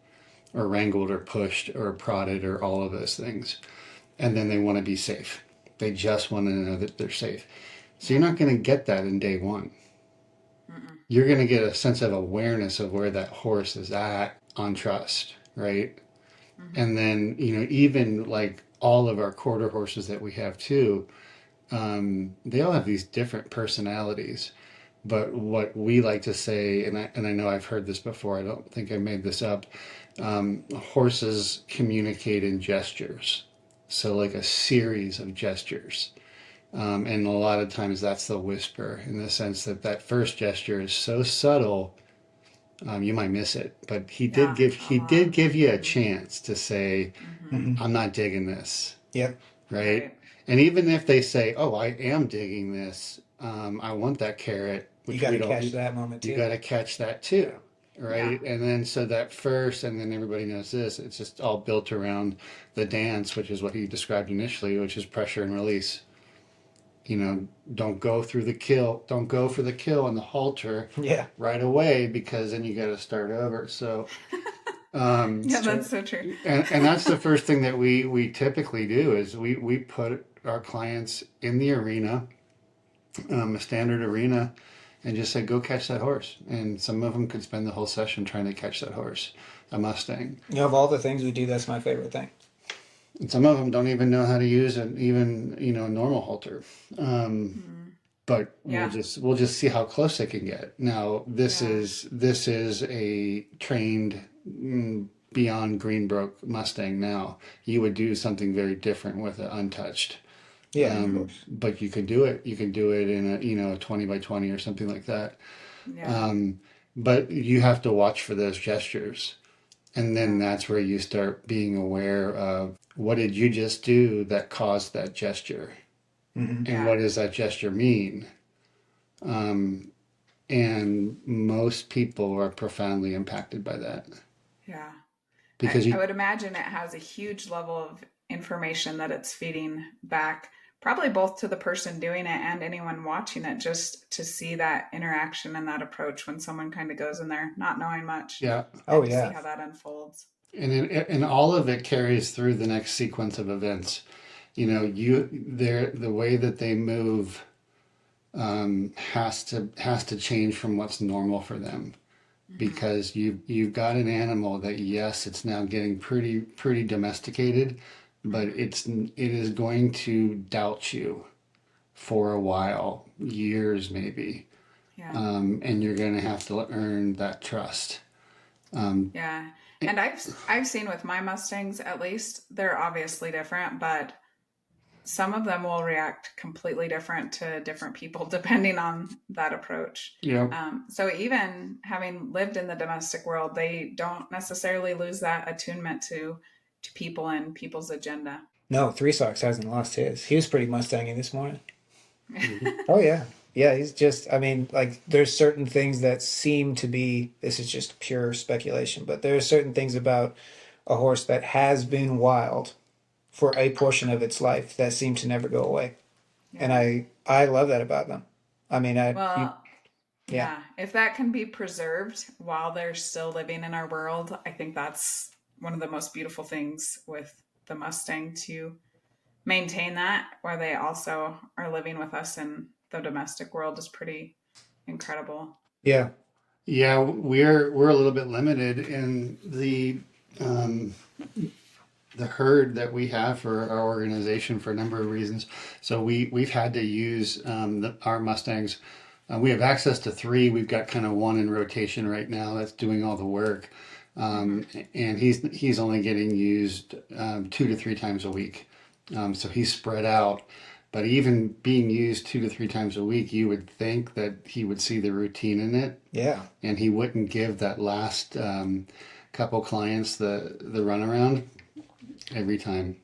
or wrangled or pushed or prodded or all of those things. And then they want to be safe. They just want to know that they're safe. So you're not going to get that in day one. You're going to get a sense of awareness of where that horse is at on trust, right? And then, even like all of our quarter horses that we have too, they all have these different personalities. But what we like to say, and I know I've heard this before, I don't think I made this up, horses communicate in gestures. So like a series of gestures. And a lot of times that's the whisper, in the sense that first gesture is so subtle, you might miss it. But he did give you a chance to say, I'm not digging this. Yep. Right? And even if they say, oh, I am digging this, I want that carrot. You got to catch that moment too. You got to catch that too. Right. Yeah. And then so that first, and then everybody knows this, it's just all built around the dance, which is what he described initially, which is pressure and release. Don't go for the kill in the halter right away, because then you got to start over. So yeah, that's so true. and that's the first thing that we typically do is we put our clients in the arena, a standard arena, and just say, go catch that horse. And some of them could spend the whole session trying to catch that horse, a Mustang. Of all the things we do, that's my favorite thing. And some of them don't even know how to use a normal halter. But we'll just see how close they can get. Now this is a trained beyond Greenbrook Mustang. Now you would do something very different with it untouched. Yeah, but you can do it. You can do it in a 20 by 20 or something like that. Yeah. But you have to watch for those gestures. And then that's where you start being aware of, what did you just do that caused that gesture? And what does that gesture mean? And most people are profoundly impacted by that. Yeah. Because I would imagine it has a huge level of information that it's feeding back, probably both to the person doing it and anyone watching it, just to see that interaction and that approach when someone kind of goes in there not knowing much. Yeah. Oh, see yeah. how that unfolds. And all of it carries through the next sequence of events. The way that they move has to change from what's normal for them. because you've got an animal that, yes, it's now getting pretty domesticated, but it is going to doubt you for a while, years maybe, Yeah. and you're going to have to earn that trust. Yeah. And I've seen with my Mustangs, at least, they're obviously different, but some of them will react completely different to different people depending on that approach. Yeah. So even having lived in the domestic world, they don't necessarily lose that attunement to people and people's agenda. No, Three Socks hasn't lost his. He was pretty Mustangy this morning. Mhm. Oh yeah. Yeah, he's just I mean, like there's certain things that seem to be this is just pure speculation, but there are certain things about a horse that has been wild for a portion of its life that seem to never go away. And Yeah. I love that about them. I mean, Well, yeah. yeah. If that can be preserved while they're still living in our world, I think that's one of the most beautiful things with the Mustang, to maintain that while they also are living with us in the domestic world is pretty incredible. Yeah. Yeah, we're a little bit limited in um, the herd that we have for our organization for a number of reasons. So we've had to use our Mustangs. We have access to three. We've got kind of one in rotation right now that's doing all the work, and he's only getting used 2 to 3 times a week. So he's spread out. But even being used 2 to 3 times a week, you would think that he would see the routine in it, Yeah. and he wouldn't give that last couple clients the runaround every time,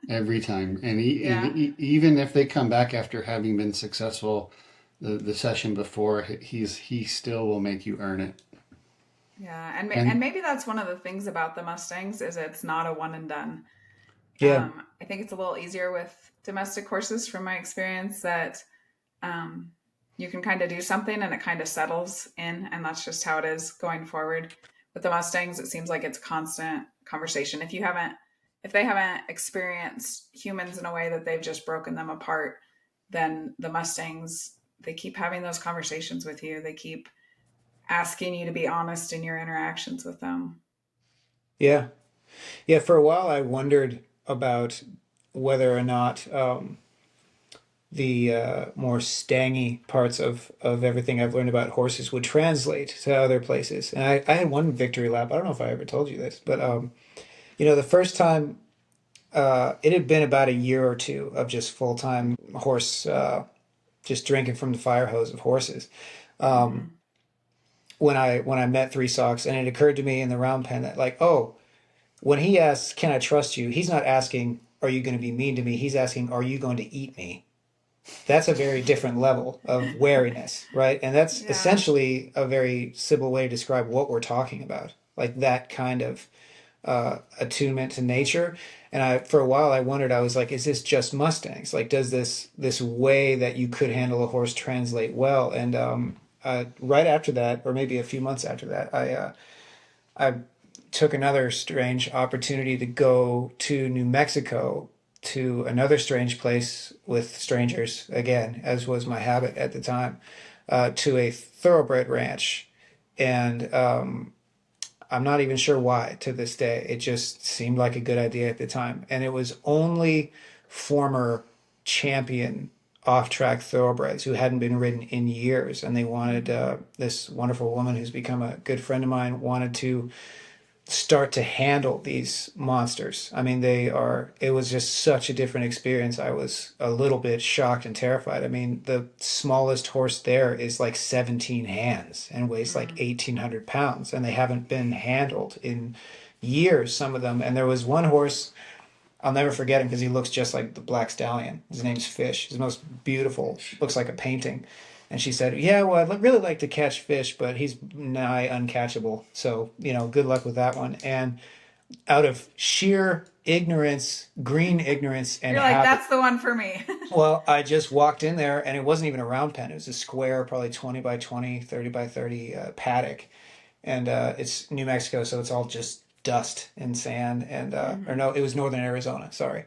every time. Yeah. Even if they come back after having been successful the session before, he still will make you earn it. Yeah. And And maybe that's one of the things about the Mustangs is it's not a one and done. Yeah. I think it's a little easier with domestic horses from my experience that um, you can kind of do something and it kind of settles in, and that's just how it is going forward. With the Mustangs, it seems like it's constant conversation. If they haven't experienced humans in a way that they've just broken them apart, then the Mustangs, they keep having those conversations with you. They keep asking you to be honest in your interactions with them. Yeah. Yeah, for a while I wondered about whether or not the more stangy parts of everything I've learned about horses would translate to other places. And I had one victory lap. I don't know if I ever told you this, but the first time it had been about a year or two of just full time horse, just drinking from the fire hose of horses. Um, Mm-hmm. when I met Three Socks, and it occurred to me in the round pen that like, oh, when he asks, "Can I trust you?" He's not asking, "Are you going to be mean to me?" He's asking, "Are you going to eat me?" That's a very different level of wariness, right? And that's Yeah. essentially a very simple way to describe what we're talking about, like that kind of attunement to nature. And for a while, I wondered, I was like, is this just Mustangs? Like, does this way that you could handle a horse translate well? And right after that, or maybe a few months after that, I took another strange opportunity to go to New Mexico to another strange place with strangers again, as was my habit at the time, to a thoroughbred ranch. And I'm not even sure why to this day. It just seemed like a good idea at the time. And it was only former champion off track thoroughbreds who hadn't been ridden in years. And they wanted, this wonderful woman who's become a good friend of mine wanted to start to handle these monsters. I mean, it was just such a different experience. I was a little bit shocked and terrified. I mean, the smallest horse there is like 17 hands and weighs like Mm. 1,800 pounds, and they haven't been handled in years, some of them. And there was one horse, I'll never forget him because he looks just like the Black Stallion. His name's Fish. He's the most beautiful, looks like a painting. And she said, "Yeah, well, I'd really like to catch Fish, but he's nigh uncatchable. So, good luck with that one." And out of sheer ignorance, green ignorance, and You're like, habit, that's the one for me. well, I just walked in there, and it wasn't even a round pen. It was a square, probably 20 by 20, 30 by 30 paddock. And it's New Mexico, so it's all just dust and sand. And or Hmm. no, it was northern Arizona. Sorry.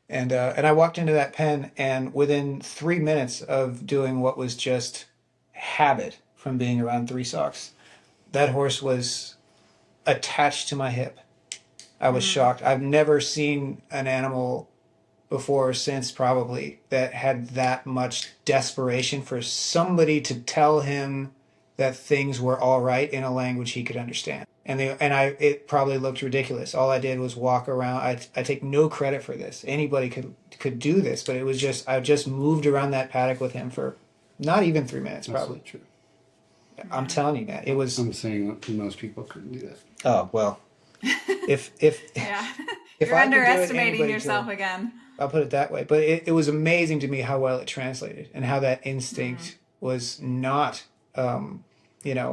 And I walked into that pen, and within 3 minutes of doing what was just habit from being around Three Socks, that horse was attached to my hip. I was shocked. I've never seen an animal before or since probably that had that much desperation for somebody to tell him that things were all right in a language he could understand. It probably looked ridiculous. All I did was walk around. I take no credit for this. Anybody could do this, but it was just I just moved around that paddock with him for not even 3 minutes, probably. That's so true. I'm telling you, man, it was. I'm saying most people couldn't do that. Oh well, if Yeah. if You're I could do it, underestimating anybody yourself could. again. I'll put it that way. But it was amazing to me how well it translated and how that instinct was not,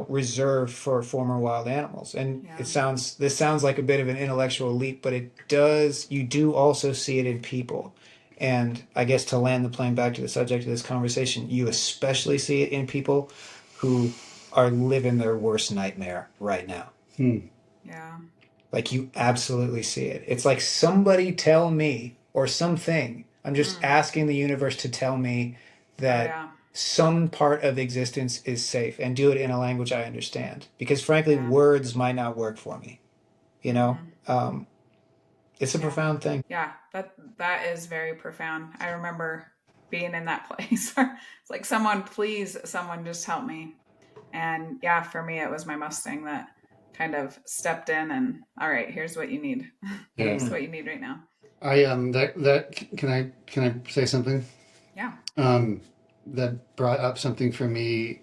reserved for former wild animals. And Yeah. this sounds like a bit of an intellectual leap, but you do also see it in people. And I guess to land the plane back to the subject of this conversation, you especially see it in people who are living their worst nightmare right now. Yeah. Like you absolutely see it. It's like somebody tell me or something. I'm just asking the universe to tell me that some part of existence is safe and do it in a language I understand. Because frankly, words might not work for me. You know, it's a profound thing. Yeah, that is very profound. I remember being in that place. It's like, someone just help me. And yeah, for me, it was my Mustang that kind of stepped in and, all right, here's what you need. Here's what you need right now. Can I say something? Yeah. That brought up something for me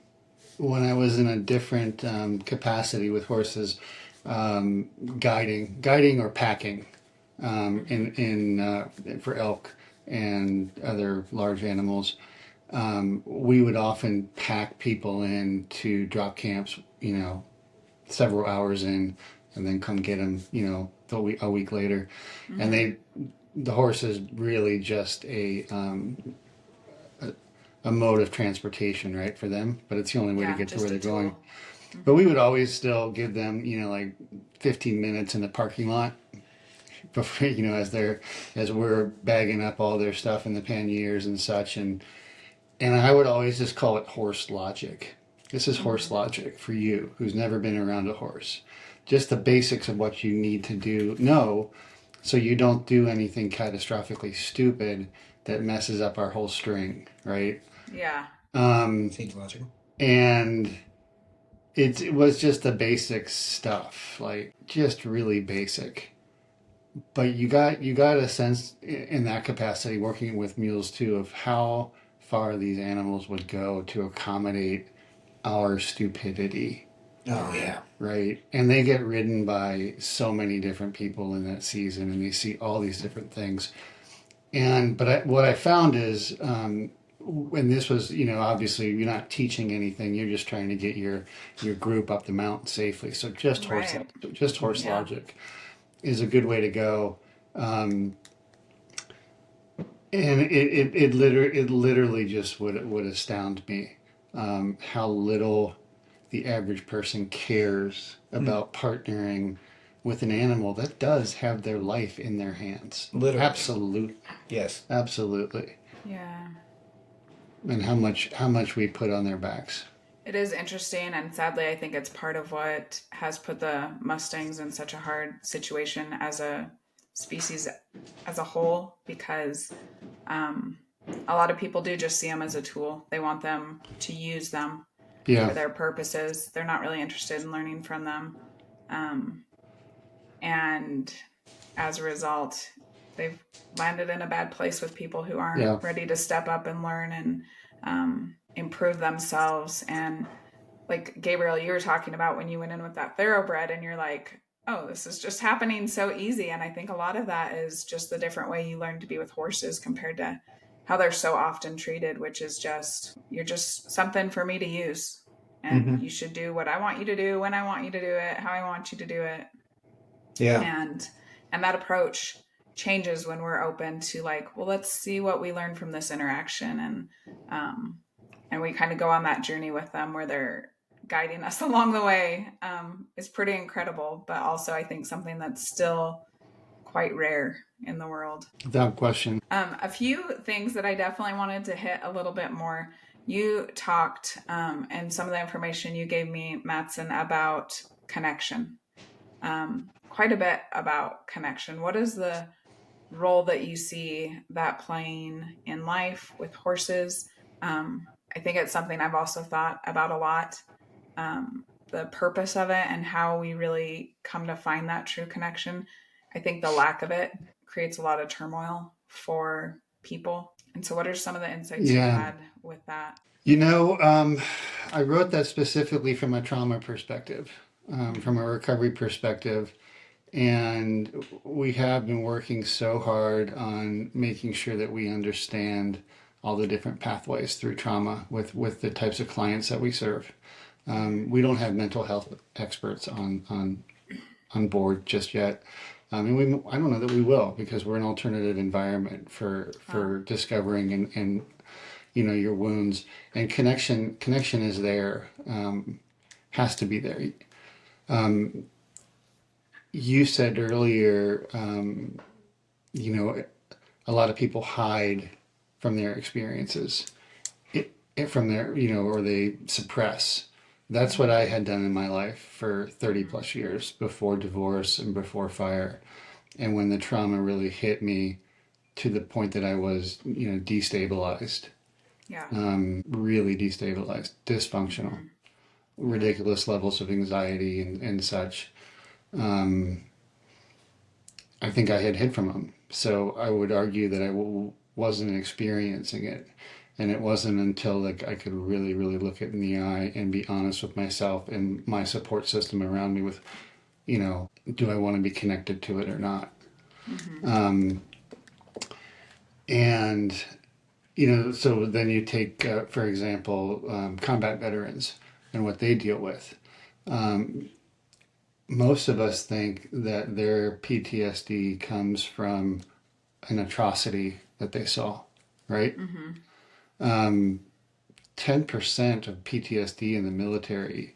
when I was in a different capacity with horses, guiding or packing, for elk and other large animals. We would often pack people in to drop camps, several hours in, and then come get them, a week later. And the horse is really just a mode of transportation, right, for them, but it's the only way to get to where they're going. But we would always still give them, like 15 minutes in the parking lot before, as we're bagging up all their stuff in the panniers and such. And I would always just call it horse logic. This is horse logic for you who's never been around a horse. Just the basics of what you need to know so you don't do anything catastrophically stupid that messes up our whole string, right? Yeah. Seems logical. And it was just the basic stuff, like just really basic. But you got a sense in that capacity, working with mules too, of how far these animals would go to accommodate our stupidity. Oh yeah. Right. And they get ridden by so many different people in that season, and they see all these different things. What I found is, when this was, obviously you're not teaching anything, you're just trying to get your group up the mountain safely. So just horse logic is a good way to go. And it literally just would astound me, how little the average person cares about partnering with an animal that does have their life in their hands. Literally. Absolutely. Yes. Absolutely. Yeah. And how much we put on their backs. It is interesting, and sadly, I think it's part of what has put the Mustangs in such a hard situation as a species as a whole, because a lot of people do just see them as a tool. They want them to use them for their purposes. They're not really interested in learning from them. And as a result, they've landed in a bad place with people who aren't ready to step up and learn and improve themselves. And like Gabriel, you were talking about when you went in with that thoroughbred and you're like, oh, this is just happening so easy. And I think a lot of that is just the different way you learn to be with horses compared to how they're so often treated, which is just, you're just something for me to use. And you should do what I want you to do, when I want you to do it, how I want you to do it. Yeah. And that approach changes when we're open to like, well, let's see what we learn from this interaction. And we kind of go on that journey with them where they're guiding us along the way. Is pretty incredible, but also I think something that's still quite rare in the world. Without question. A few things that I definitely wanted to hit a little bit more You talked, and some of the information you gave me, Matson, about connection, quite a bit about connection. What is the role that you see that playing in life with horses? I think it's something I've also thought about a lot. The purpose of it and how we really come to find that true connection. I think the lack of it creates a lot of turmoil for people. And so, what are some of the insights you've Yeah. had with that? You know, I wrote that specifically from a trauma perspective, from a Mm-hmm. recovery perspective. And we have been working so hard on making sure that we understand all the different pathways through trauma with the types of clients that we serve. We don't have mental health experts on board just yet. And I don't know that we will, because we're an alternative environment Oh, for discovering and your wounds, and connection is there, has to be there. You said earlier, a lot of people hide from their experiences, from their, or they suppress. That's what I had done in my life for 30 mm-hmm. plus years, before divorce and before fire. And when the trauma really hit me to the point that I was, destabilized, Yeah. really destabilized, dysfunctional, Mm-hmm. Yeah. ridiculous levels of anxiety and such. I think I had hid from them. So I would argue that wasn't experiencing it. And it wasn't until like I could really, really look it in the eye and be honest with myself and my support system around me with, do I want to be connected to it or not? Mm-hmm. And, so then you take, for example, combat veterans and what they deal with. Most of us think that their PTSD comes from an atrocity that they saw, right? Mm-hmm. 10% of PTSD in the military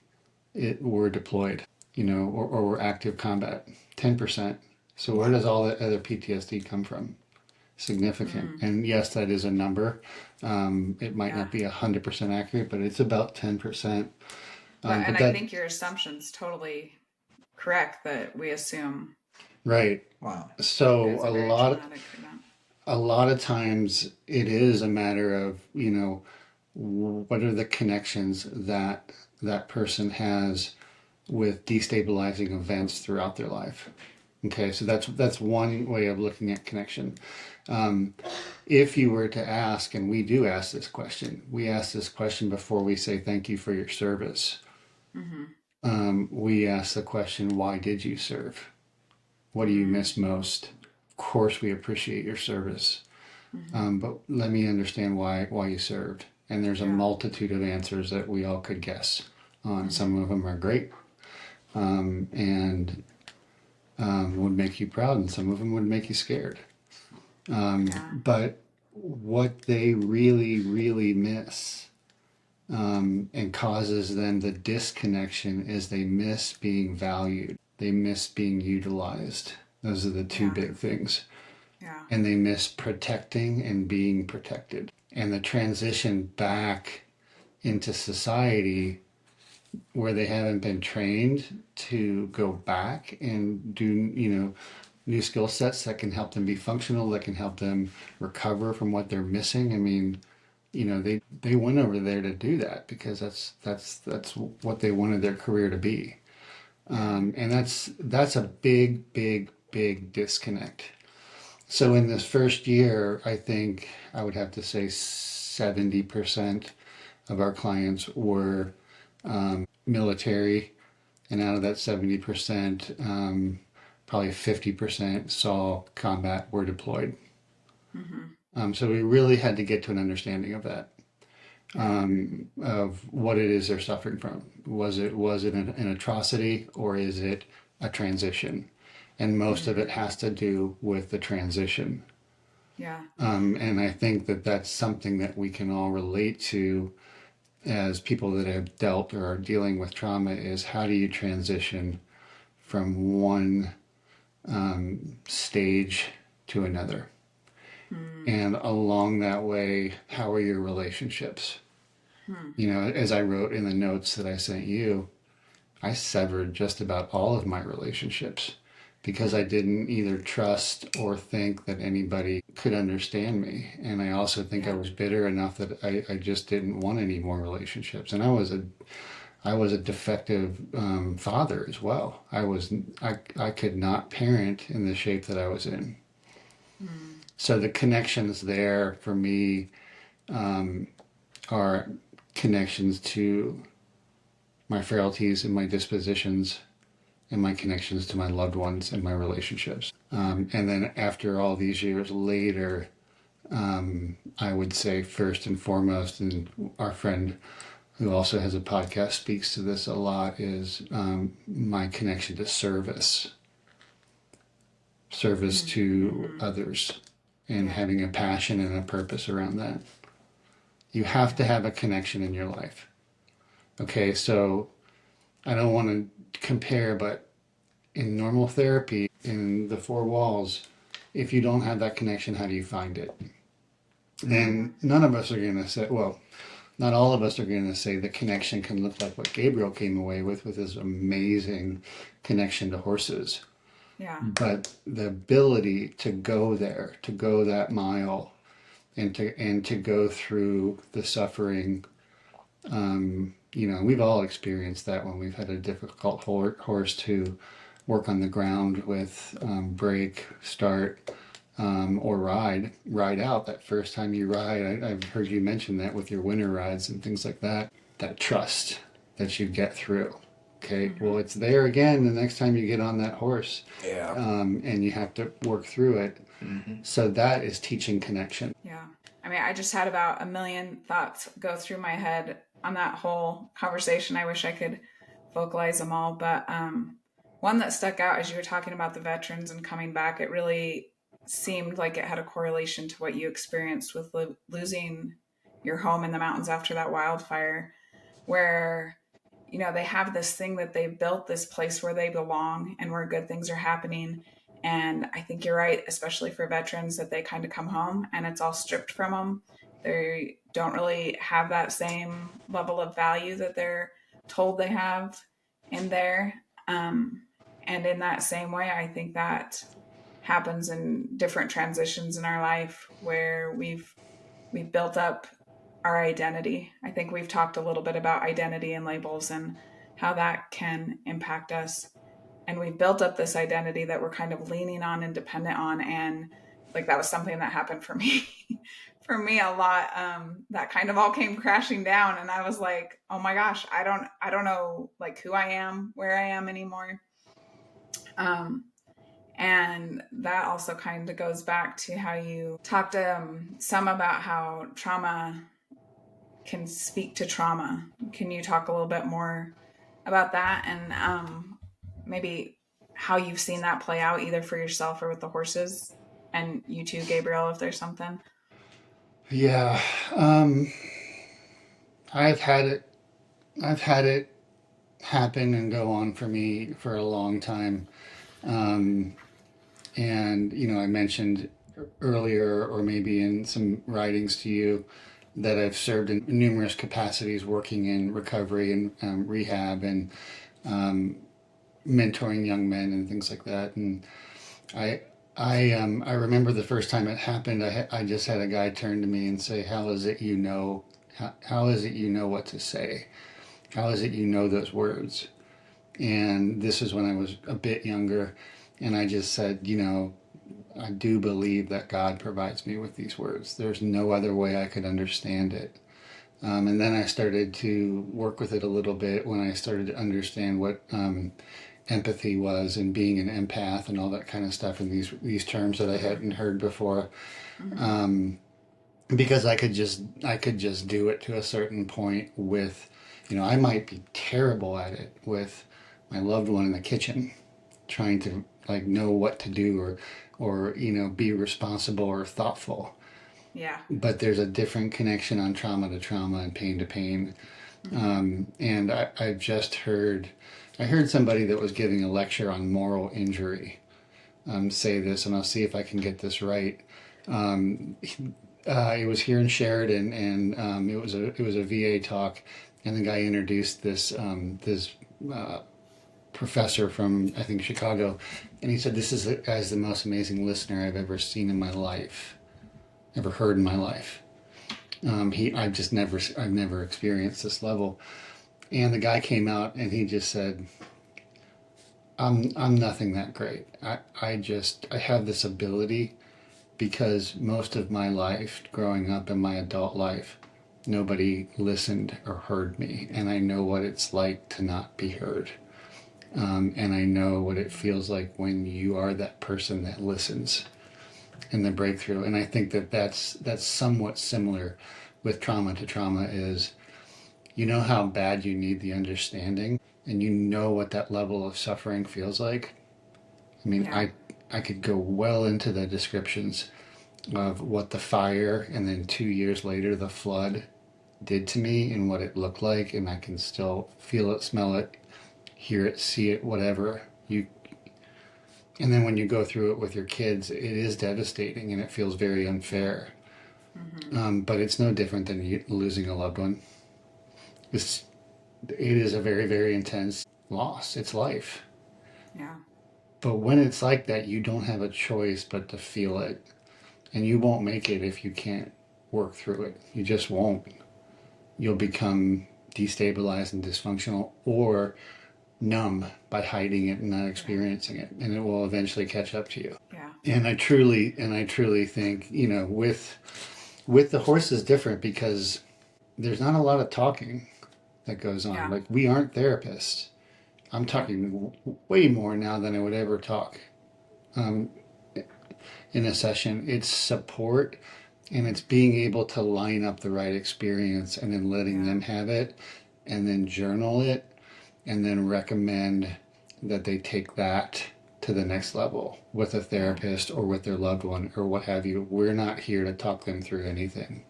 were deployed, or were active combat. 10%. So where does all the other PTSD come from? Significant. Mm. And yes, that is a number. It might Yeah. not be 100% accurate, but it's about 10%. But But and I that, think your assumption's totally correct that we assume right. Wow. it So is a very traumatic event. a lot of times it is a matter of, what are the connections that that person has with destabilizing events throughout their life. Okay, so that's one way of looking at connection. Um, if you were to ask, and we do ask this question, we ask this question before we say thank you for your service. Mm-hmm. We ask the question, why did you serve? What do you Mm. miss most? Of course, we appreciate your service, Mm-hmm. but let me understand why you served. And there's a Yeah. multitude of answers that we all could guess on. Mm-hmm. Some of them are great, and would make you proud, and some of them would make you scared. Yeah. But what they really, really miss, and causes them the disconnection, is they miss being valued. They miss being utilized. Those are the two Yeah. big things. Yeah. And they miss protecting and being protected. And the transition back into society, where they haven't been trained to go back and do, new skill sets that can help them be functional, that can help them recover from what they're missing. I mean, they went over there to do that because that's what they wanted their career to be. Yeah. And that's a big, big, big disconnect. So in this first year, I think I would have to say 70% of our clients were military, and out of that 70%, probably 50% saw combat, were deployed. Mm-hmm. So we really had to get to an understanding of that, Yeah. of what it is they're suffering from. Was it an atrocity, or is it a transition? And most of Mm-hmm. it has to do with the transition. Yeah. And I think that that's something that we can all relate to as people that have dealt or are dealing with trauma, is how do you transition from one stage to another? Mm. And along that way, how are your relationships? As I wrote in the notes that I sent you, I severed just about all of my relationships because I didn't either trust or think that anybody could understand me. And I also think I was bitter enough that I just didn't want any more relationships. And I was a defective father as well. I could not parent in the shape that I was in. So the connections there for me are connections to my frailties and my dispositions and my connections to my loved ones and my relationships. And then after all these years later, I would say first and foremost, and our friend who also has a podcast speaks to this a lot, is my connection to service to others, and having a passion and a purpose around that. You have to have a connection in your life. Okay, so I don't want to compare, but in normal therapy, in the four walls, if you don't have that connection, how do you find it? And none of us are going to say, well, not all of us are going to say the connection can look like what Gabriel came away with his amazing connection to horses. Yeah. But the ability to go there, to go that mile, and to go through the suffering, we've all experienced that when we've had a difficult horse to work on the ground with, break, start, or ride out. That first time you ride, I've heard you mention that with your winter rides and things like that, that trust that you get through. Okay, well, it's there again the next time you get on that horse. Yeah. And you have to work through it. So that is teaching connection. Yeah. I mean, I just had about a million thoughts go through my head on that whole conversation. I wish I could vocalize them all. But one that stuck out as you were talking about the veterans and coming back, it really seemed like it had a correlation to what you experienced with losing your home in the mountains after that wildfire, where, they have this thing that they've built, this place where they belong and where good things are happening. And I think you're right, especially for veterans, that they kind of come home and it's all stripped from them. They don't really have that same level of value that they're told they have in there. And in that same way, I think that happens in different transitions in our life where we've built up our identity. I think we've talked a little bit about identity and labels and how that can impact us. And we've built up this identity that we're kind of leaning on and dependent on. And like, that was something that happened for me, a lot. That kind of all came crashing down. And I was like, oh my gosh, I don't know like who I am, where I am anymore. And that also kind of goes back to how you talked some about how trauma can speak to trauma. Can you talk a little bit more about that and maybe how you've seen that play out either for yourself or with the horses, and you too, Gabriel, if there's something? Yeah. I've had it happen and go on for me for a long time. And, I mentioned earlier, or maybe in some writings to you, that I've served in numerous capacities working in recovery and rehab and mentoring young men and things like that. And I remember the first time it happened, I just had a guy turn to me and say, how is it how is it what to say? How is it those words? And this is when I was a bit younger, and I just said, I do believe that God provides me with these words. There's no other way I could understand it. And then I started to work with it a little bit when I started to understand what empathy was and being an empath and all that kind of stuff, and these terms that I hadn't heard before. Because I could just do it to a certain point with, I might be terrible at it with my loved one in the kitchen, trying to like know what to do or be responsible or thoughtful. Yeah. But there's a different connection on trauma to trauma and pain to pain. And I just heard somebody that was giving a lecture on moral injury say this, and I'll see if I can get this right. It was here in Sheridan, and it was a VA talk, and the guy introduced this uh, professor from, I think, Chicago, and he said, "This is the guy's the most amazing listener I've ever seen in my life, ever heard in my life." I've never experienced this level. And the guy came out and he just said, I'm nothing that great. I have this ability because most of my life, growing up in my adult life, nobody listened or heard me, and I know what it's like to not be heard. And I know what it feels like when you are that person that listens in the breakthrough. And I think that that's somewhat similar with trauma to trauma is, you know how bad you need the understanding, and you know what that level of suffering feels like. I mean, Yeah. I could go well into the descriptions of what the fire and then 2 years later the flood did to me and what it looked like, and I can still feel it, smell it, hear it, see it, whatever. And then when you go through it with your kids, it is devastating and it feels very unfair. Mm-hmm. But it's no different than losing a loved one. It's, it is a very, very intense loss. It's life. Yeah. But when it's like that, you don't have a choice but to feel it. And you won't make it if you can't work through it. You just won't. You'll become destabilized and dysfunctional or numb by hiding it and not experiencing it. And it will eventually catch up to you. Yeah. And I truly think, with the horse is different because there's not a lot of talking that goes on. Yeah. Like, we aren't therapists. I'm Yeah. talking way more now than I would ever talk um, in a session. It's support, and it's being able to line up the right experience and then letting Yeah. them have it and then journal it and then recommend that they take that to the next level with a Yeah. therapist or with their loved one or what have you. We're not here to talk them through anything.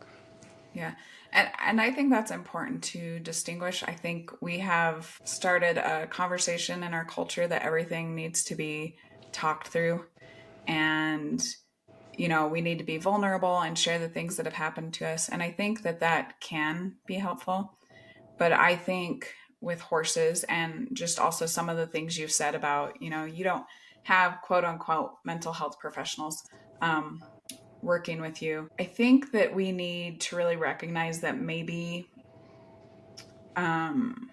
Yeah. And I think that's important to distinguish. I think we have started a conversation in our culture that everything needs to be talked through. And, we need to be vulnerable and share the things that have happened to us. And I think that that can be helpful. But I think with horses and just also some of the things you've said about, you don't have quote unquote mental health professionals um, working with you. I think that we need to really recognize that maybe um,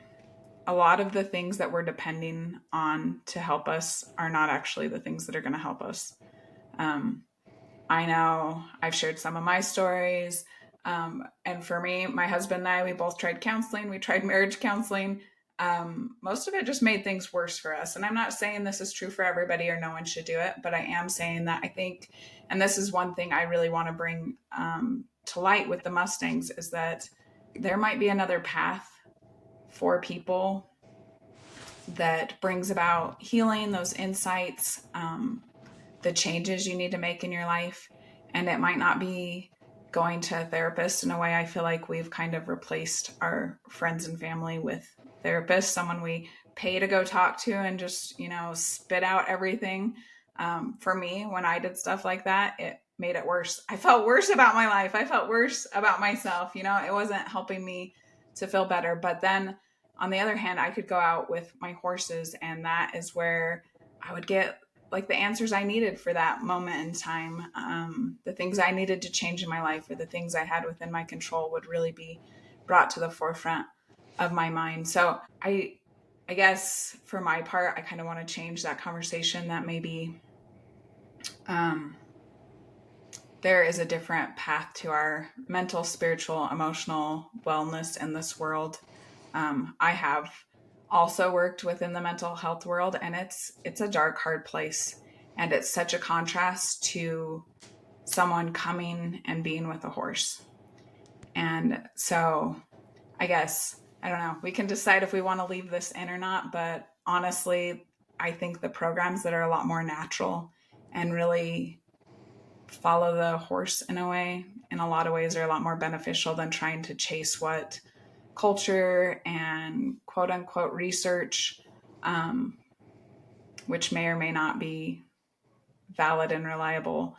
a lot of the things that we're depending on to help us are not actually the things that are going to help us. Um, I know I've shared some of my stories. And for me, my husband and I, we both tried counseling. We tried marriage counseling. Most of it just made things worse for us. And I'm not saying this is true for everybody or no one should do it, but I am saying that I think, and this is one thing I really want to bring to light with the Mustangs, is that there might be another path for people that brings about healing, those insights, the changes you need to make in your life. And it might not be going to a therapist. In a way, I feel like we've kind of replaced our friends and family with therapists, someone we pay to go talk to and just, spit out everything. For me, when I did stuff like that, it made it worse. I felt worse about my life. I felt worse about myself. It wasn't helping me to feel better. But then on the other hand, I could go out with my horses, and that is where I would get like the answers I needed for that moment in time. The things I needed to change in my life or the things I had within my control would really be brought to the forefront of my mind. So I guess for my part, I kind of want to change that conversation, that maybe um, there is a different path to our mental, spiritual, emotional wellness in this world. I have also worked within the mental health world, and it's a dark, hard place. And it's such a contrast to someone coming and being with a horse. And so I guess, I don't know, we can decide if we want to leave this in or not. But honestly, I think the programs that are a lot more natural and really follow the horse in a way, in a lot of ways, are a lot more beneficial than trying to chase what culture and quote unquote research, um, which may or may not be valid and reliable,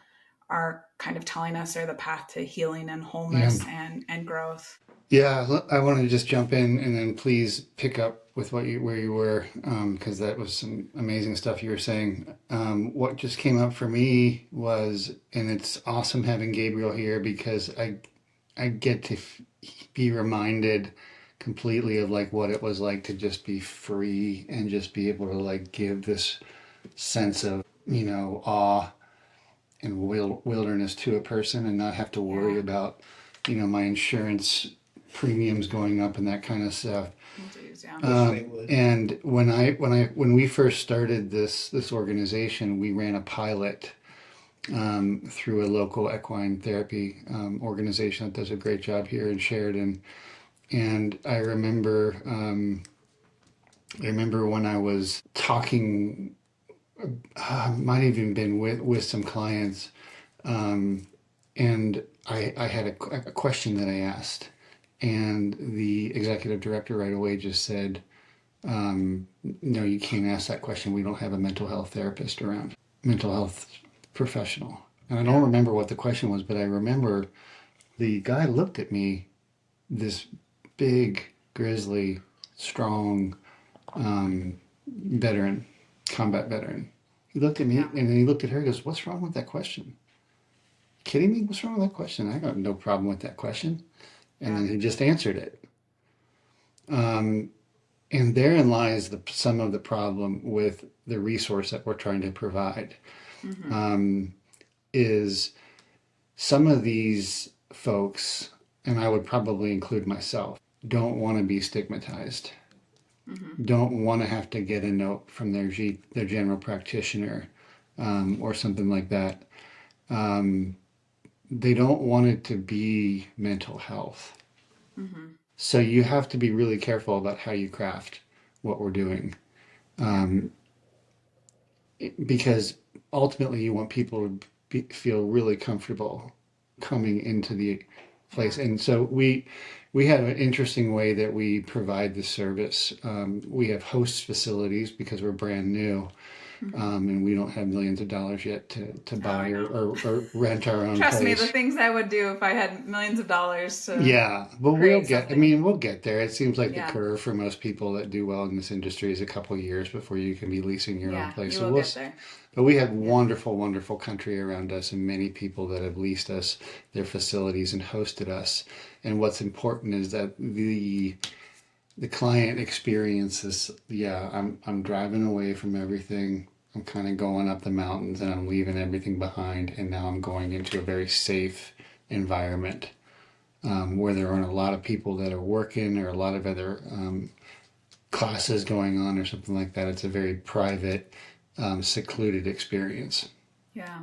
are kind of telling us are the path to healing and Yeah. wholeness and growth. Yeah, I wanted to just jump in and then please pick up with where you were, because that was some amazing stuff you were saying. What just came up for me was, and it's awesome having Gabriel here because I get to be reminded completely of like what it was like to just be free and just be able to like give this sense of, awe and wilderness to a person and not have to worry Yeah. about, my insurance premiums going up and that kind of stuff. Dues, yeah. Wish they would. And when we first started this organization, we ran a pilot through a local equine therapy organization that does a great job here in Sheridan. And I remember when I was talking, might have even been with some clients, and I had a question that I asked, and the executive director right away just said, no, you can't ask that question. We don't have a mental health therapist around, mental health professional. And I don't remember what the question was, but I remember the guy looked at me, this big, grizzly, strong veteran, combat veteran. He looked at me and then he looked at her and goes, "What's wrong with that question? Kidding me? What's wrong with that question? I got no problem with that question." And then he just answered it. And therein lies some of the problem with the resource that we're trying to provide. Is some of these folks, and I would probably include myself, don't want to be stigmatized, don't want to have to get a note from their general practitioner or something like that. They don't want it to be mental health. So you have to be really careful about how you craft what we're doing. Because ultimately you want people to feel really comfortable coming into the place. And so we have an interesting way that we provide the service. We have host facilities because we're brand new. And we don't have millions of dollars yet to buy or rent our own Trust me, place. the things I would do if I had millions of dollars to But create something. we'll get there. It seems like the curve for most people that do well in this industry is a couple of years before you can be leasing your own place. You will get there. But we have wonderful, wonderful country around us and many people that have leased us their facilities and hosted us. And what's important is that the client experiences, I'm driving away from everything. I'm kind of going up the mountains and I'm leaving everything behind. And now I'm going into a very safe environment where there aren't a lot of people that are working or a lot of other classes going on or something like that. It's a very private, secluded experience. Yeah.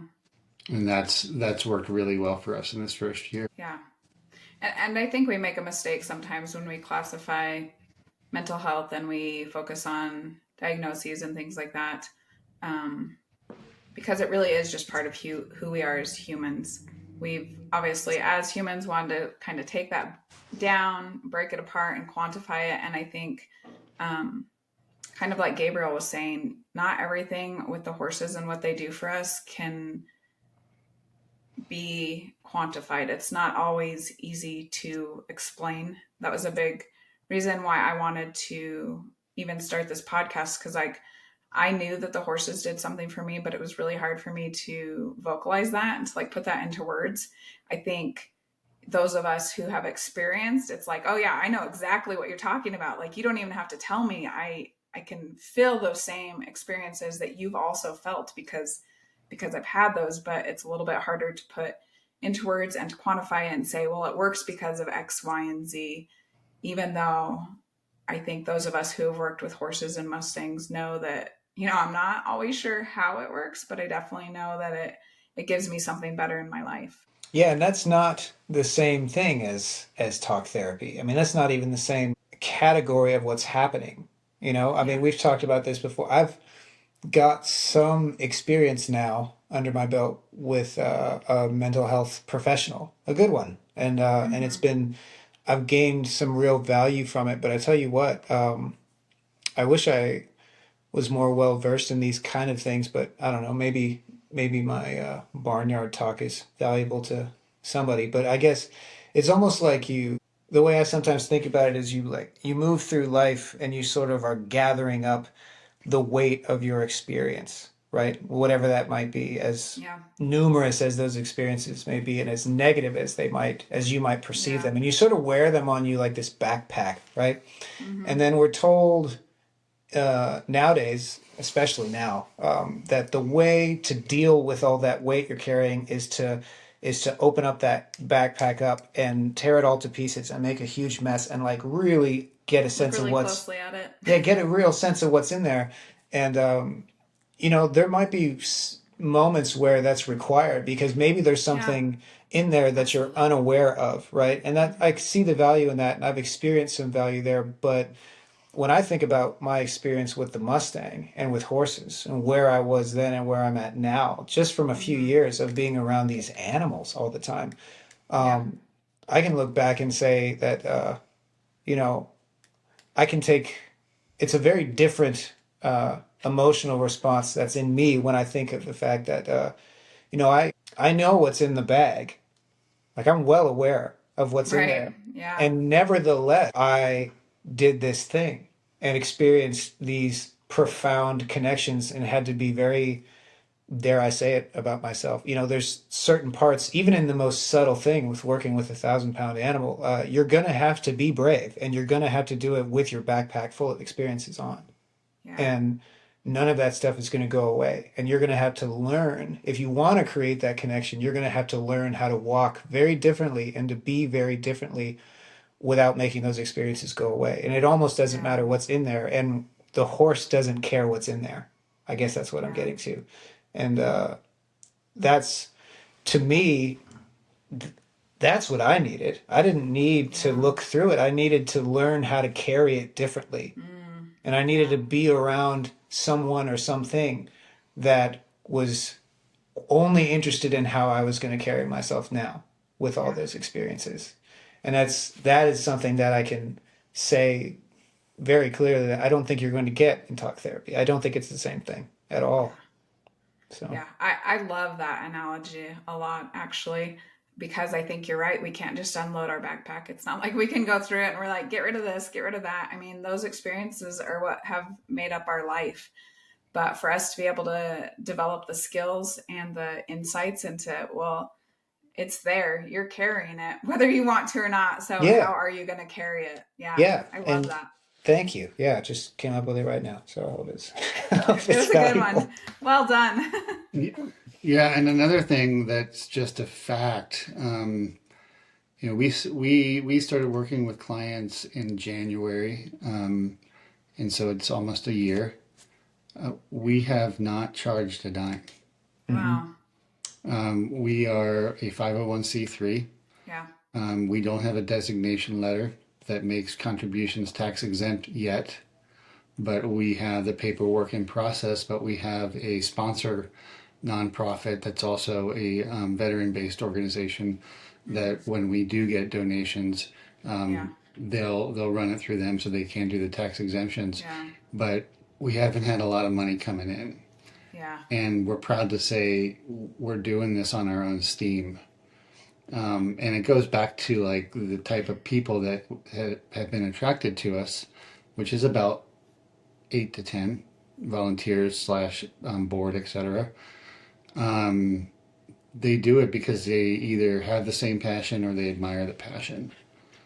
And that's worked really well for us in this first year. Yeah. And I think we make a mistake sometimes when we classify mental health and we focus on diagnoses and things like that, because it really is just part of who we are as humans. We've obviously, as humans, wanted to kind of take that down, break it apart, and quantify it. And I think, kind of like Gabriel was saying, not everything with the horses and what they do for us can be quantified. It's not always easy to explain. That was a big reason why I wanted to even start this podcast, because I knew that the horses did something for me, but it was really hard for me to vocalize that and to put that into words. I think those of us who have experienced, it's like, oh yeah, I know exactly what you're talking about. You don't even have to tell me. I can feel those same experiences that you've also felt because I've had those, but it's a little bit harder to put into words and to quantify it and say, well, it works because of X, Y, and Z, even though I think those of us who have worked with horses and Mustangs know that, I'm not always sure how it works, but I definitely know that it gives me something better in my life. Yeah, and that's not the same thing as talk therapy. I mean, that's not even the same category of what's happening. I mean, we've talked about this before. I've got some experience now under my belt with a mental health professional, a good one, and it's been, I've gained some real value from it. But I tell you what, I wish I was more well versed in these kind of things, but I don't know, maybe maybe my barnyard talk is valuable to somebody, but I guess it's almost like the way I sometimes think about it is you move through life and you sort of are gathering up the weight of your experience, right? Whatever that might be, as Yeah. numerous as those experiences may be and as negative as you might perceive Yeah. them. And you sort of wear them on you like this backpack, right? Mm-hmm. And then we're told nowadays, especially now, that the way to deal with all that weight you're carrying is to open up that backpack up and tear it all to pieces and make a huge mess and like really get a Look sense of really what's closely at it. yeah, get a real sense of what's in there. And there might be moments where that's required because maybe there's Yeah. something in there that you're Absolutely. unaware of, right? And that I see the value in that, and I've experienced some value there. But when I think about my experience with the Mustang and with horses and where I was then and where I'm at now, just from a few Mm-hmm. years of being around these animals all the time, Yeah. um, I can look back and say that, you know, I can take, it's a very different emotional response that's in me when I think of the fact that, I know what's in the bag. Like I'm well aware of what's in Right. there. Yeah. And nevertheless, I did this thing and experienced these profound connections and had to be very, dare I say it about myself. There's certain parts, even in the most subtle thing with working with 1,000-pound animal, you're going to have to be brave and you're going to have to do it with your backpack full of experiences on. Yeah. And none of that stuff is going to go away. And you're going to have to learn, if you want to create that connection, you're going to have to learn how to walk very differently and to be very differently without making those experiences go away. And it almost doesn't Yeah. matter what's in there. And the horse doesn't care what's in there. I guess that's what I'm Yeah. getting to. And that's, to me, that's what I needed. I didn't need to Yeah. look through it. I needed to learn how to carry it differently. And I needed Yeah. to be around someone or something that was only interested in how I was going to carry myself now with all Yeah. those experiences. And that is something that I can say very clearly that I don't think you're going to get in talk therapy. I don't think it's the same thing at Yeah. all. So, Yeah, I love that analogy a lot, actually, because I think you're right. We can't just unload our backpack. It's not like we can go through it and we're like, get rid of this, get rid of that. I mean, those experiences are what have made up our life. But for us to be able to develop the skills and the insights into, well, it's there, you're carrying it, whether you want to or not. So, yeah, how are you going to carry it? Yeah, yeah. I love And that. thank you. Yeah, just came up with it right now. So I hope I hope It it's was a good one. valuable. Well done. Yeah, yeah, and another thing that's just a fact. We started working with clients in January, and so it's almost a year. We have not charged a dime. Hmm. Wow. We are a 501c3. Yeah. We don't have a designation letter that makes contributions tax exempt yet, but we have the paperwork in process. But we have a sponsor nonprofit that's also a veteran-based organization that when we do get donations, Yeah. they'll run it through them so they can do the tax exemptions. Yeah. But we haven't had a lot of money coming in, Yeah. and we're proud to say we're doing this on our own steam. And it goes back to like the type of people that have been attracted to us, which is about 8 to 10 volunteers slash board, etc. They do it because they either have the same passion or they admire the passion,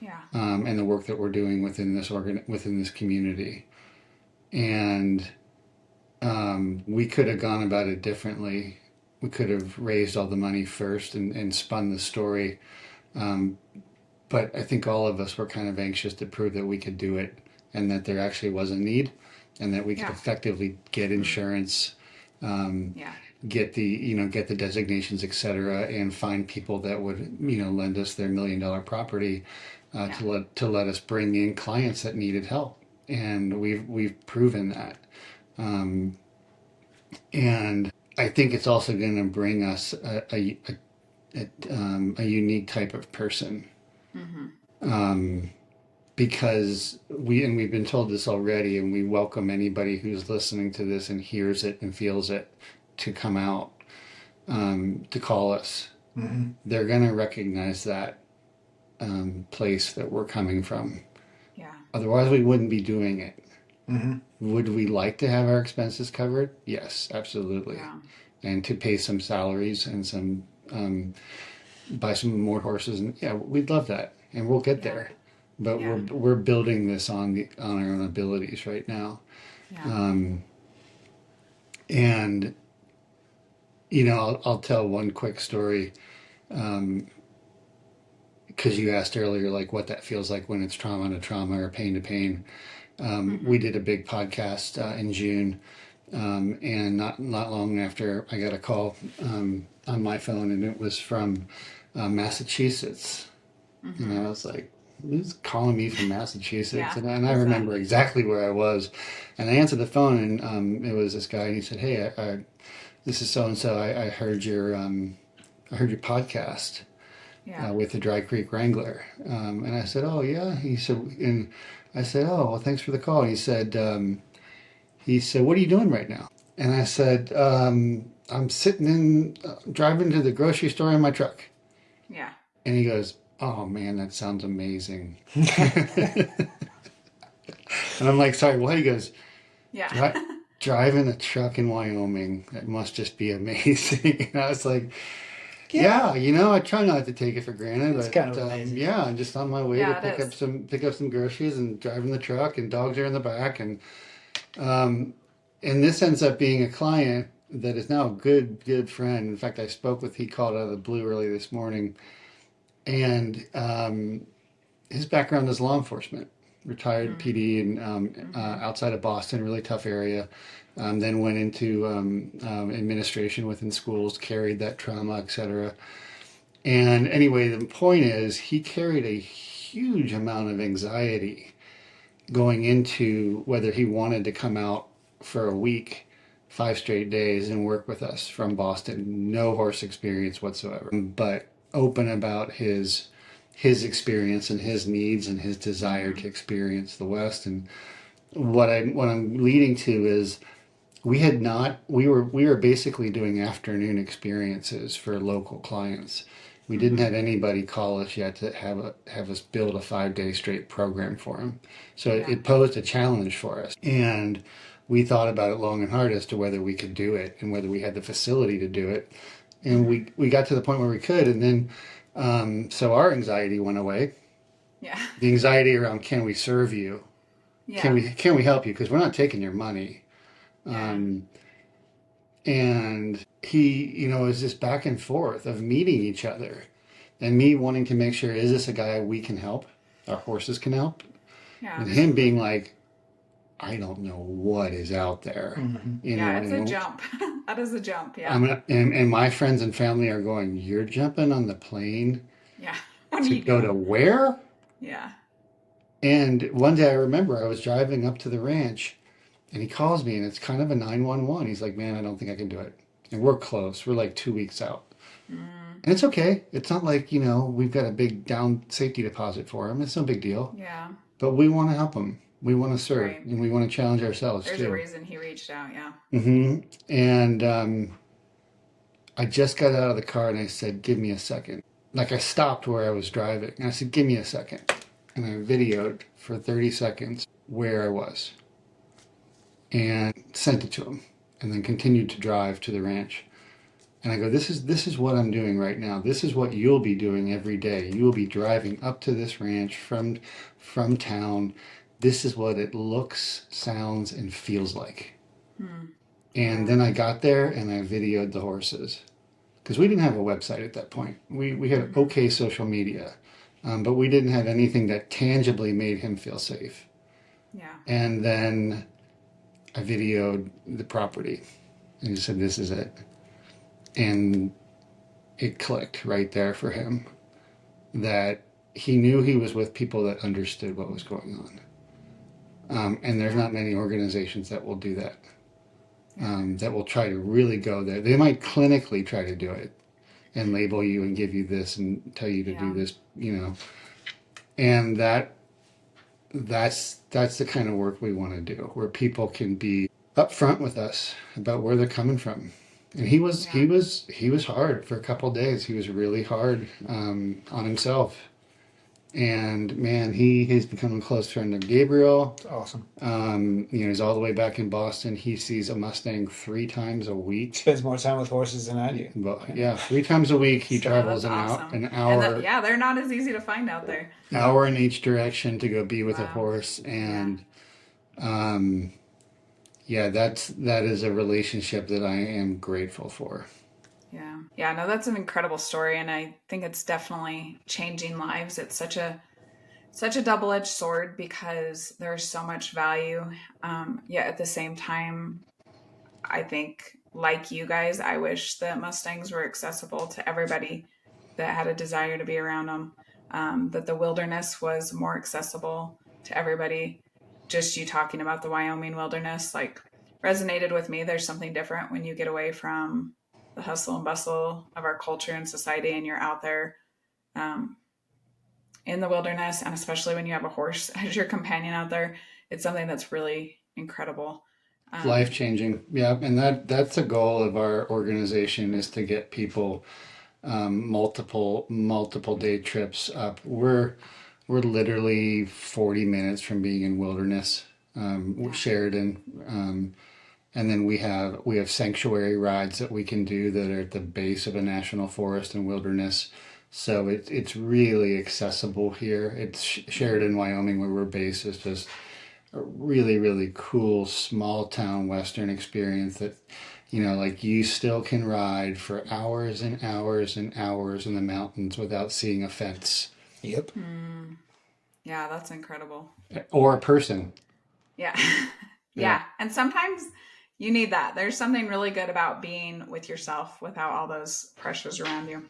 Yeah. and the work that we're doing within this community. And we could have gone about it differently. We could have raised all the money first and spun the story. But I think all of us were kind of anxious to prove that we could do it and that there actually was a need and that we could Yeah. effectively get insurance, Yeah. get the designations, etc., and find people that would lend us their $1 million property Yeah. to let us bring in clients that needed help, and we've proven that, and I think it's also going to bring us a unique type of person, because we've been told this already, and we welcome anybody who's listening to this and hears it and feels it to come out. to call us. Mm-hmm. They're going to recognize that place that we're coming from. Yeah. Otherwise, we wouldn't be doing it. Mm-hmm. Would we like to have our expenses covered? Yes, absolutely. Yeah. And to pay some salaries and some buy some more horses, and yeah, we'd love that, and we'll get there. But we're building this on our own abilities right now. Yeah. And you know, I'll tell one quick story. Because you asked earlier, like what that feels like when it's trauma to trauma or pain to pain. We did a big podcast in June, and not long after, I got a call on my phone, and it was from Massachusetts, and I was like, "Who's calling me from Massachusetts?" Yeah. And I remember exactly where I was, and I answered the phone, and it was this guy, and he said, "Hey, this is so and so. I heard your podcast." With the Dry Creek Wrangler. And I said, "Oh yeah." He said, and I said, "Oh, well, thanks for the call." He said, "What are you doing right now?" And I said, "I'm sitting driving to the grocery store in my truck." Yeah. And he goes, "Oh man, that sounds amazing." And I'm like, "Sorry, what?" He goes, Yeah. "Driving a truck in Wyoming, that must just be amazing." And I was like, yeah, you know, I try not to take it for granted, It's but kind of amazing. yeah, I'm just on my way Yeah, to it is. pick up some groceries and driving the truck, and dogs are in the back, and this ends up being a client that is now a good friend. In fact, he called out of the blue early this morning, and his background is law enforcement, retired PD, and outside of Boston, really tough area. Then went into administration within schools, carried that trauma, etc. And anyway, the point is, he carried a huge amount of anxiety going into whether he wanted to come out for a week, 5 straight days, and work with us from Boston. No horse experience whatsoever, but open about his experience and his needs and his desire to experience the West. And what I'm leading to is, we were basically doing afternoon experiences for local clients. We didn't have anybody call us yet to have us build a 5-day straight program for them. So it posed a challenge for us. And we thought about it long and hard as to whether we could do it and whether we had the facility to do it. And we got to the point where we could. And then, so our anxiety went away. Yeah. The anxiety around, can we serve you? Yeah. Can we help you? Because we're not taking your money. Yeah. And he, you know, is this back and forth of meeting each other and me wanting to make sure, is this a guy we can help? Our horses can help? Yeah. And him being like, I don't know what is out there. You know, it's a jump. That is a jump. Yeah. And my friends and family are going, "You're jumping on the plane Yeah. What to go to where?" Yeah. And one day I remember I was driving up to the ranch, and he calls me, and it's kind of a 911. He's like, "Man, I don't think I can do it." And we're close. We're like 2 weeks out. And it's okay. It's not like, you know, we've got a big down safety deposit for him. It's no big deal. Yeah. But we want to help him. We want to serve. Right. And we want to challenge ourselves, There's too. a reason he reached out, yeah. And I just got out of the car, and I said, "Give me a second." Like, I stopped where I was driving. And I said, "Give me a second." And I videoed for 30 seconds where I was. And sent it to him, and then continued to drive to the ranch. And I go, this is what I'm doing right now. This is what you'll be doing every day. You will be driving up to this ranch from town. This is what it looks, sounds, and feels like. And then I got there, and I videoed the horses, because we didn't have a website at that point. We had okay social media, but we didn't have anything that tangibly made him feel safe. Yeah. And then I videoed the property, and he said, "This is it." And it clicked right there for him, that he knew he was with people that understood what was going on. And there's not many organizations that will do that, that will try to really go there. They might clinically try to do it and label you and give you this and tell you to do this, you know. And that's the kind of work we want to do, where people can be upfront with us about where they're coming from, And he was Yeah. he was hard for a couple of days. He was really hard on himself. And man, he's become a close friend of Gabriel. It's awesome. He's all the way back in Boston. He sees a Mustang 3 times a week. Spends more time with horses than I do. But yeah, 3 times a week he So travels That's awesome. an And hour, yeah, they're not as easy to find out there. hour in each direction to go be with a Wow. horse. Yeah. And yeah, that is a relationship that I am grateful for. Yeah. Yeah, no, that's an incredible story. And I think it's definitely changing lives. It's such a double-edged sword because there's so much value. Yet at the same time, I think like you guys, I wish that Mustangs were accessible to everybody that had a desire to be around them. That the wilderness was more accessible to everybody. Just you talking about the Wyoming wilderness, like resonated with me. There's something different when you get away from the hustle and bustle of our culture and society and you're out there um, in the wilderness. And especially when you have a horse as your companion out there, it's something that's really incredible. Life Um, changing. Yeah, and that's a goal of our organization is to get people multiple day trips up. We're literally 40 minutes from being in wilderness, yeah. Sheridan, and then we have sanctuary rides that we can do that are at the base of a national forest and wilderness. So it's really accessible here. It's Sheridan, Wyoming, where we're based, is just a really, really cool small town Western experience that, like you still can ride for hours and hours and hours in the mountains without seeing a fence Yep. Yeah, that's incredible. or a person. Yeah. Yeah. Yeah. And sometimes you need that. There's something really good about being with yourself without all those pressures around you.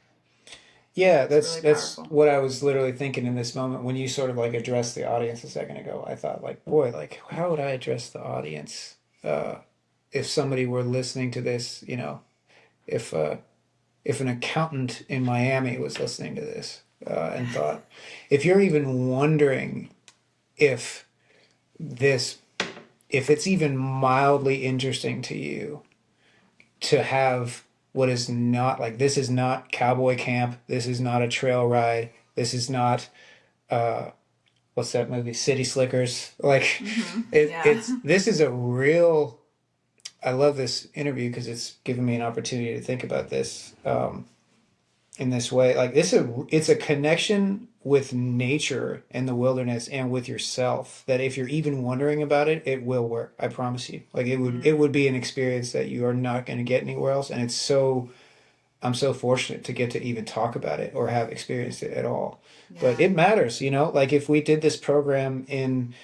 Yeah, It's that's really that's powerful. what I was literally thinking in this moment when you sort of like addressed the audience a second ago. I thought like, boy, like how would I address the audience if somebody were listening to this, if if an accountant in Miami was listening to this and thought, if you're even wondering if this if it's even mildly interesting to you to have what is not like this is not cowboy camp, this is not a trail ride, this is not what's that movie, City Slickers, like Yeah. it's this is a real. I love this interview because it's given me an opportunity to think about this in this way. Like it's a connection with nature and the wilderness and with yourself that if you're even wondering about it, it will work. I promise you. Like it would be an experience that you are not going to get anywhere else. And I'm so fortunate to get to even talk about it or have experienced it at all. But Yeah. it matters, like if we did this program in,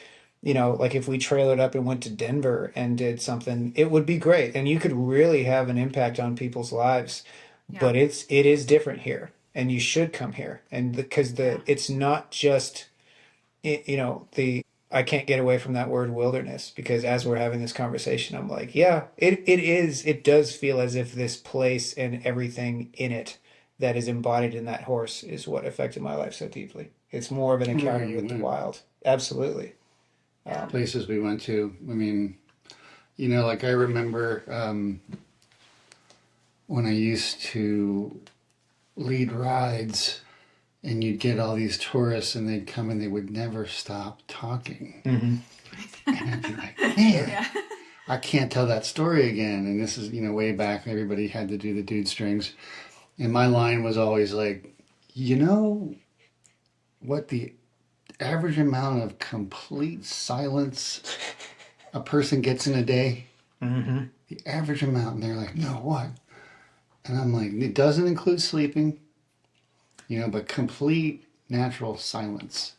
like if we trailered up and went to Denver and did something, it would be great. And you could really have an impact on people's lives. Yeah. But it is different here. And you should come here. And because Yeah. it's not just, the, I can't get away from that word wilderness because as we're having this conversation, I'm like, yeah, it does feel as if this place and everything in it that is embodied in that horse is what affected my life so deeply. It's more of an Where encounter you with the went, wild. Absolutely. Yeah. places we went to. I mean, like I remember when I used to lead rides and you'd get all these tourists and they'd come and they would never stop talking. Mm-hmm. And I'd be like, man, Yeah. I can't tell that story again. And this is, way back, everybody had to do the dude strings. And my line was always like, you know what the average amount of complete silence a person gets in a day? Mm-hmm. The average amount. And they're like, no, what? And I'm like, it doesn't include sleeping, but complete natural silence.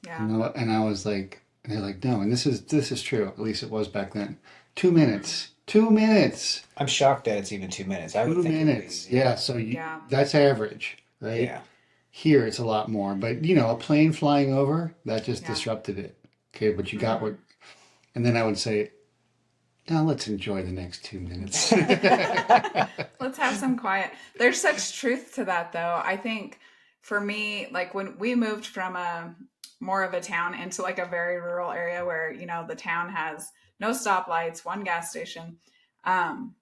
Yeah. And I was like, and they're like, no, and this is true. At least it was back then. 2 minutes. 2 minutes. I'm shocked that it's even 2 minutes. I would Two think it would minutes. be, Yeah. So Yeah. that's average, right? yeah. Here it's a lot more. But a plane flying over, that just Yeah. disrupted it. Okay, but you got what, and then I would say, now let's enjoy the next 2 minutes. Let's have some quiet. There's such truth to that, though. I think for me, like when we moved from a more of a town into like a very rural area where, the town has no stoplights, one gas station. Um,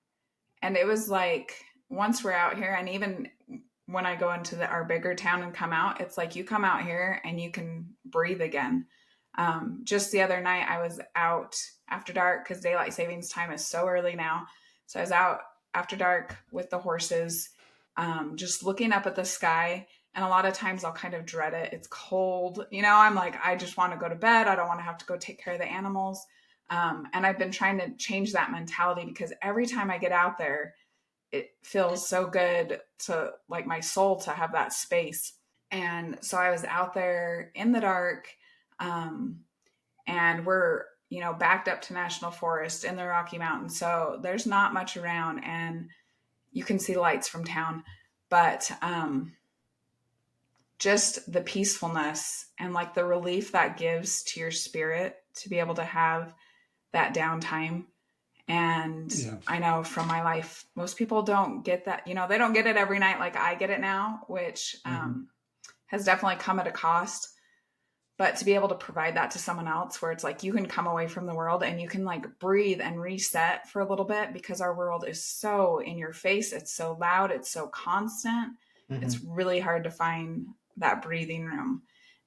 And it was like, once we're out here, and even when I go into our bigger town and come out, it's like you come out here and you can breathe again. Just the other night, I was out after dark because daylight savings time is so early now. So I was out after dark with the horses, just looking up at the sky. And a lot of times I'll kind of dread it. It's cold. I'm like, I just want to go to bed. I don't want to have to go take care of the animals. And I've been trying to change that mentality, because every time I get out there, it feels so good to, like, my soul to have that space. And so I was out there in the dark, and we're, backed up to national forest in the Rocky Mountains. So there's not much around, and you can see lights from town, but, just the peacefulness and like the relief that gives to your spirit to be able to have that downtime. And Yeah. I know from my life, most people don't get that, they don't get it every night like I get it now, which has definitely come at a cost. But to be able to provide that to someone else, where it's like you can come away from the world and you can like breathe and reset for a little bit, because our world is so in your face. It's so loud. It's so constant. It's really hard to find that breathing room.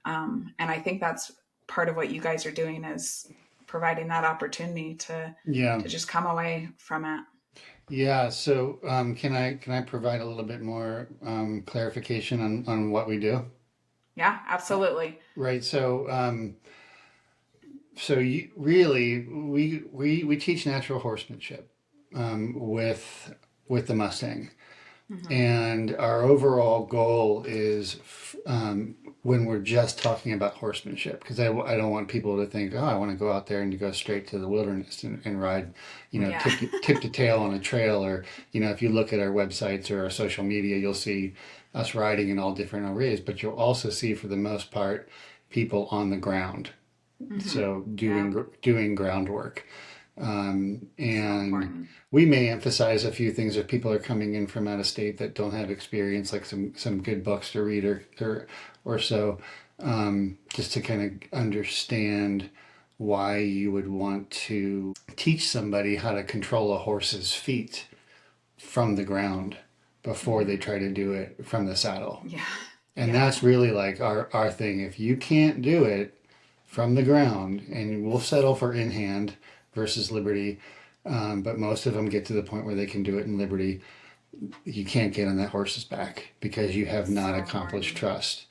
And I think that's part of what you guys are doing, is providing that opportunity to just come away from it. Yeah. So, can I provide a little bit more clarification on what we do? Yeah, absolutely. Right. So really, we teach natural horsemanship with the Mustang. And our overall goal is, when we're just talking about horsemanship, because I don't want people to think, oh, I want to go out there and go straight to the wilderness and ride, tip to tail on a trail. Or, if you look at our websites or our social media, you'll see us riding in all different areas, but you'll also see, for the most part, people on the ground. So doing groundwork. And we may emphasize a few things if people are coming in from out of state that don't have experience, like some good books to read or so, just to kind of understand why you would want to teach somebody how to control a horse's feet from the ground before they try to do it from the saddle. Yeah. And that's really like our thing. If you can't do it from the ground, and we'll settle for in hand versus liberty, but most of them get to the point where they can do it in liberty, you can't get on that horse's back because you have not accomplished trust.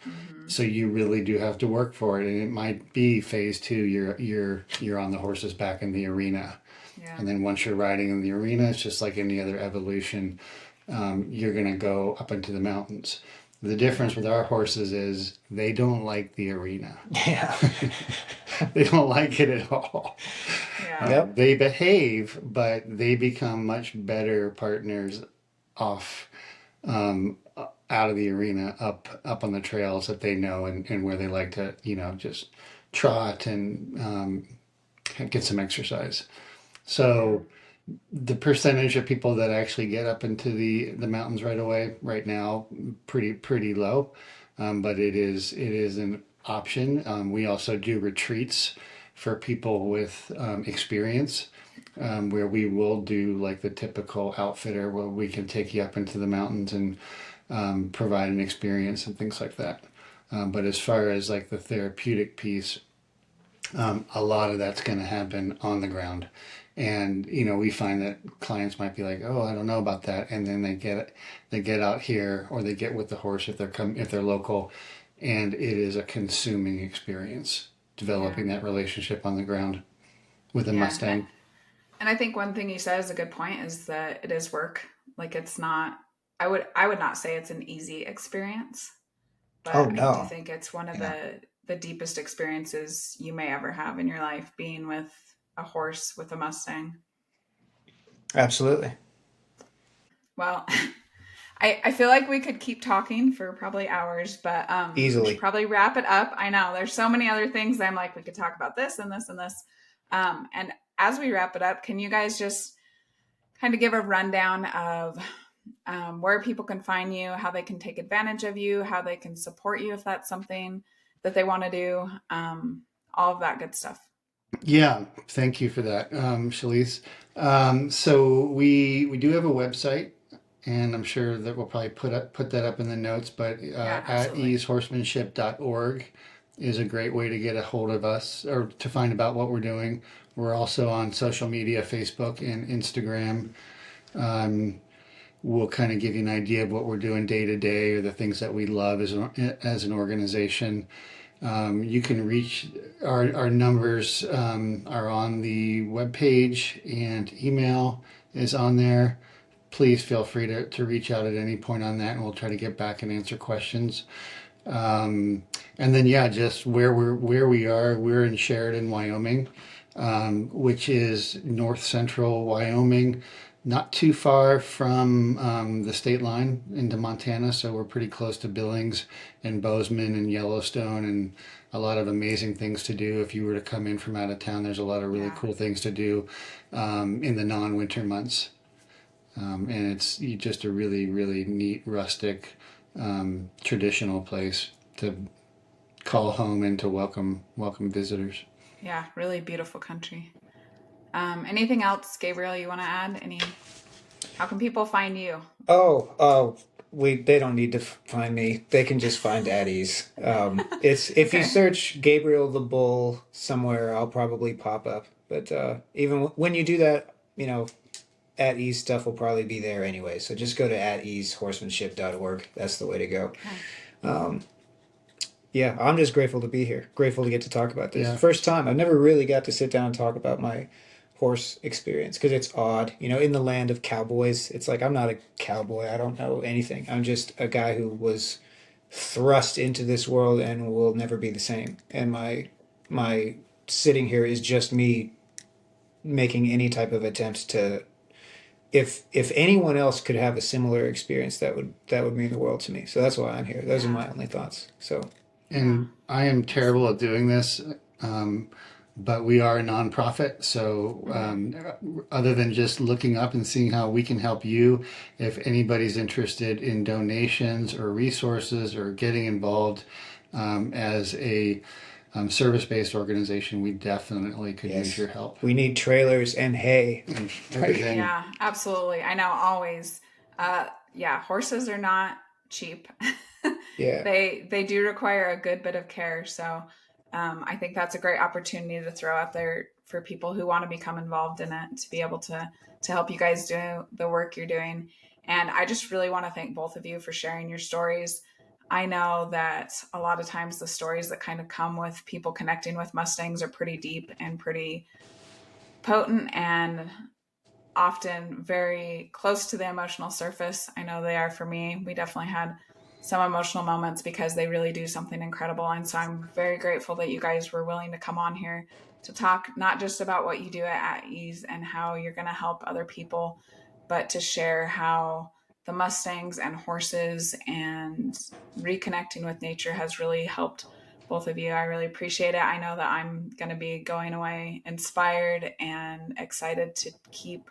So you really do have to work for it, and it might be phase 2. You're on the horse's back in the arena, and then once you're riding in the arena, it's just like any other evolution. You're going to go up into the mountains. The difference with our horses is they don't like the arena. Yeah. They don't like it at all. Yeah. They behave, but they become much better partners off, out of the arena, up on the trails that they know, and where they like to, just trot and get some exercise. So the percentage of people that actually get up into the mountains right away, right now, pretty low, but it is an option. We also do retreats for people with experience, where we will do like the typical outfitter, where we can take you up into the mountains and provide an experience and things like that. But as far as like the therapeutic piece, a lot of that's going to happen on the ground. And we find that clients might be like, "Oh, I don't know about that," and then they get out here, or they get with the horse if they're local, and it is a consuming experience developing that relationship on the ground with a Mustang. And I think one thing you said is a good point, is that it is work. Like, it's not. I would not say it's an easy experience, but Oh, no. I do think it's one of the deepest experiences you may ever have in your life, being with a horse, with a Mustang. Absolutely. Well, I feel like we could keep talking for probably hours, but Easily. we should probably wrap it up. I know there's so many other things that I'm like, we could talk about this and this and this. And as we wrap it up, can you guys just kind of give a rundown of where people can find you, how they can take advantage of you, how they can support you if that's something that they want to do, all of that good stuff? Yeah, thank you for that, Shalice. So we do have a website, and I'm sure that we'll probably put that up in the notes. But Yeah, at absolutely. easehorsemanship.org is a great way to get a hold of us or to find about what we're doing. We're also on social media, Facebook and Instagram. Um, we'll kind of give you an idea of what we're doing day to day or the things that we love as an organization. You can reach our numbers are on the webpage, and email is on there. Please feel free to reach out at any point on that, and we'll try to get back and answer questions. And then yeah, just where we are. We're in Sheridan, Wyoming, which is north central Wyoming, not too far from the state line into Montana. So we're pretty close to Billings and Bozeman and Yellowstone, and a lot of amazing things to do. If you were to come in from out of town, there's a lot of really Yeah. cool things to do in the non-winter months. And it's just a really, really neat, rustic, traditional place to call home and to welcome visitors. Yeah, really beautiful country. Anything else, Gabriel, you want to add? How can people find you? Oh, they don't need to find me. They can just find At Ease. It's if you Okay. search Gabriel the Bull somewhere, I'll probably pop up. But even when you do that, At Ease stuff will probably be there anyway. So just go to at easehorsemanship.org. That's the way to go. Okay. Yeah, I'm just grateful to be here. Grateful to get to talk about this. Yeah. First time. I've never really got to sit down and talk about my horse experience because it's odd. In the land of cowboys, it's like I'm not a cowboy. I don't know anything. I'm just a guy who was thrust into this world and will never be the same. And my sitting here is just me making any type of attempt to if anyone else could have a similar experience, that would mean the world to me. So that's why I'm here. Those are Yeah. my only thoughts. So Yeah. And I am terrible at doing this, um, but we are a nonprofit. So, other than just looking up and seeing how we can help you, if anybody's interested in donations or resources or getting involved as a service-based organization, we definitely could use yes, your help. we need trailers and hay. And everything. Yeah, absolutely. I know always. Yeah, horses are not cheap. Yeah. They do require a good bit of care. So I think that's a great opportunity to throw out there for people who want to become involved in it to be able to help you guys do the work you're doing. And I just really want to thank both of you for sharing your stories. I know that a lot of times the stories that kind of come with people connecting with Mustangs are pretty deep and pretty potent and often very close to the emotional surface. I know they are for me. We definitely had some emotional moments because they really do something incredible. And so I'm very grateful that you guys were willing to come on here to talk not just about what you do at Ease and how you're going to help other people, but to share how the Mustangs and horses and reconnecting with nature has really helped both of you. I really appreciate it. I know that I'm going to be going away inspired and excited to keep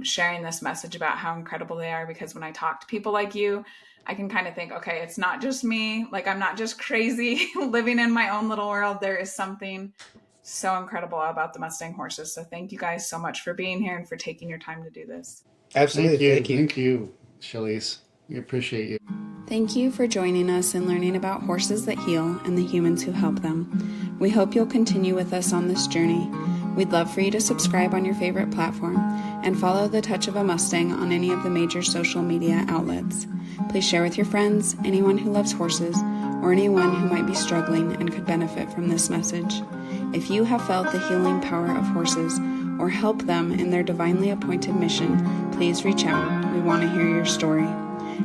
sharing this message about how incredible they are, because when I talk to people like you, I can kind of think, okay, it's not just me. Like, I'm not just crazy living in my own little world. There is something so incredible about the Mustang horses. So thank you guys so much for being here and for taking your time to do this. Absolutely. Thank you. Thank you, Shalice. We appreciate you. Thank you for joining us in learning about horses that heal and the humans who help them. We hope you'll continue with us on this journey. We'd love for you to subscribe on your favorite platform and follow The Touch of a Mustang on any of the major social media outlets. Please share with your friends, anyone who loves horses, or anyone who might be struggling and could benefit from this message. If you have felt the healing power of horses or help them in their divinely appointed mission, please reach out. We want to hear your story.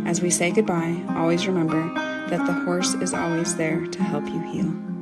As we say goodbye, always remember that the horse is always there to help you heal.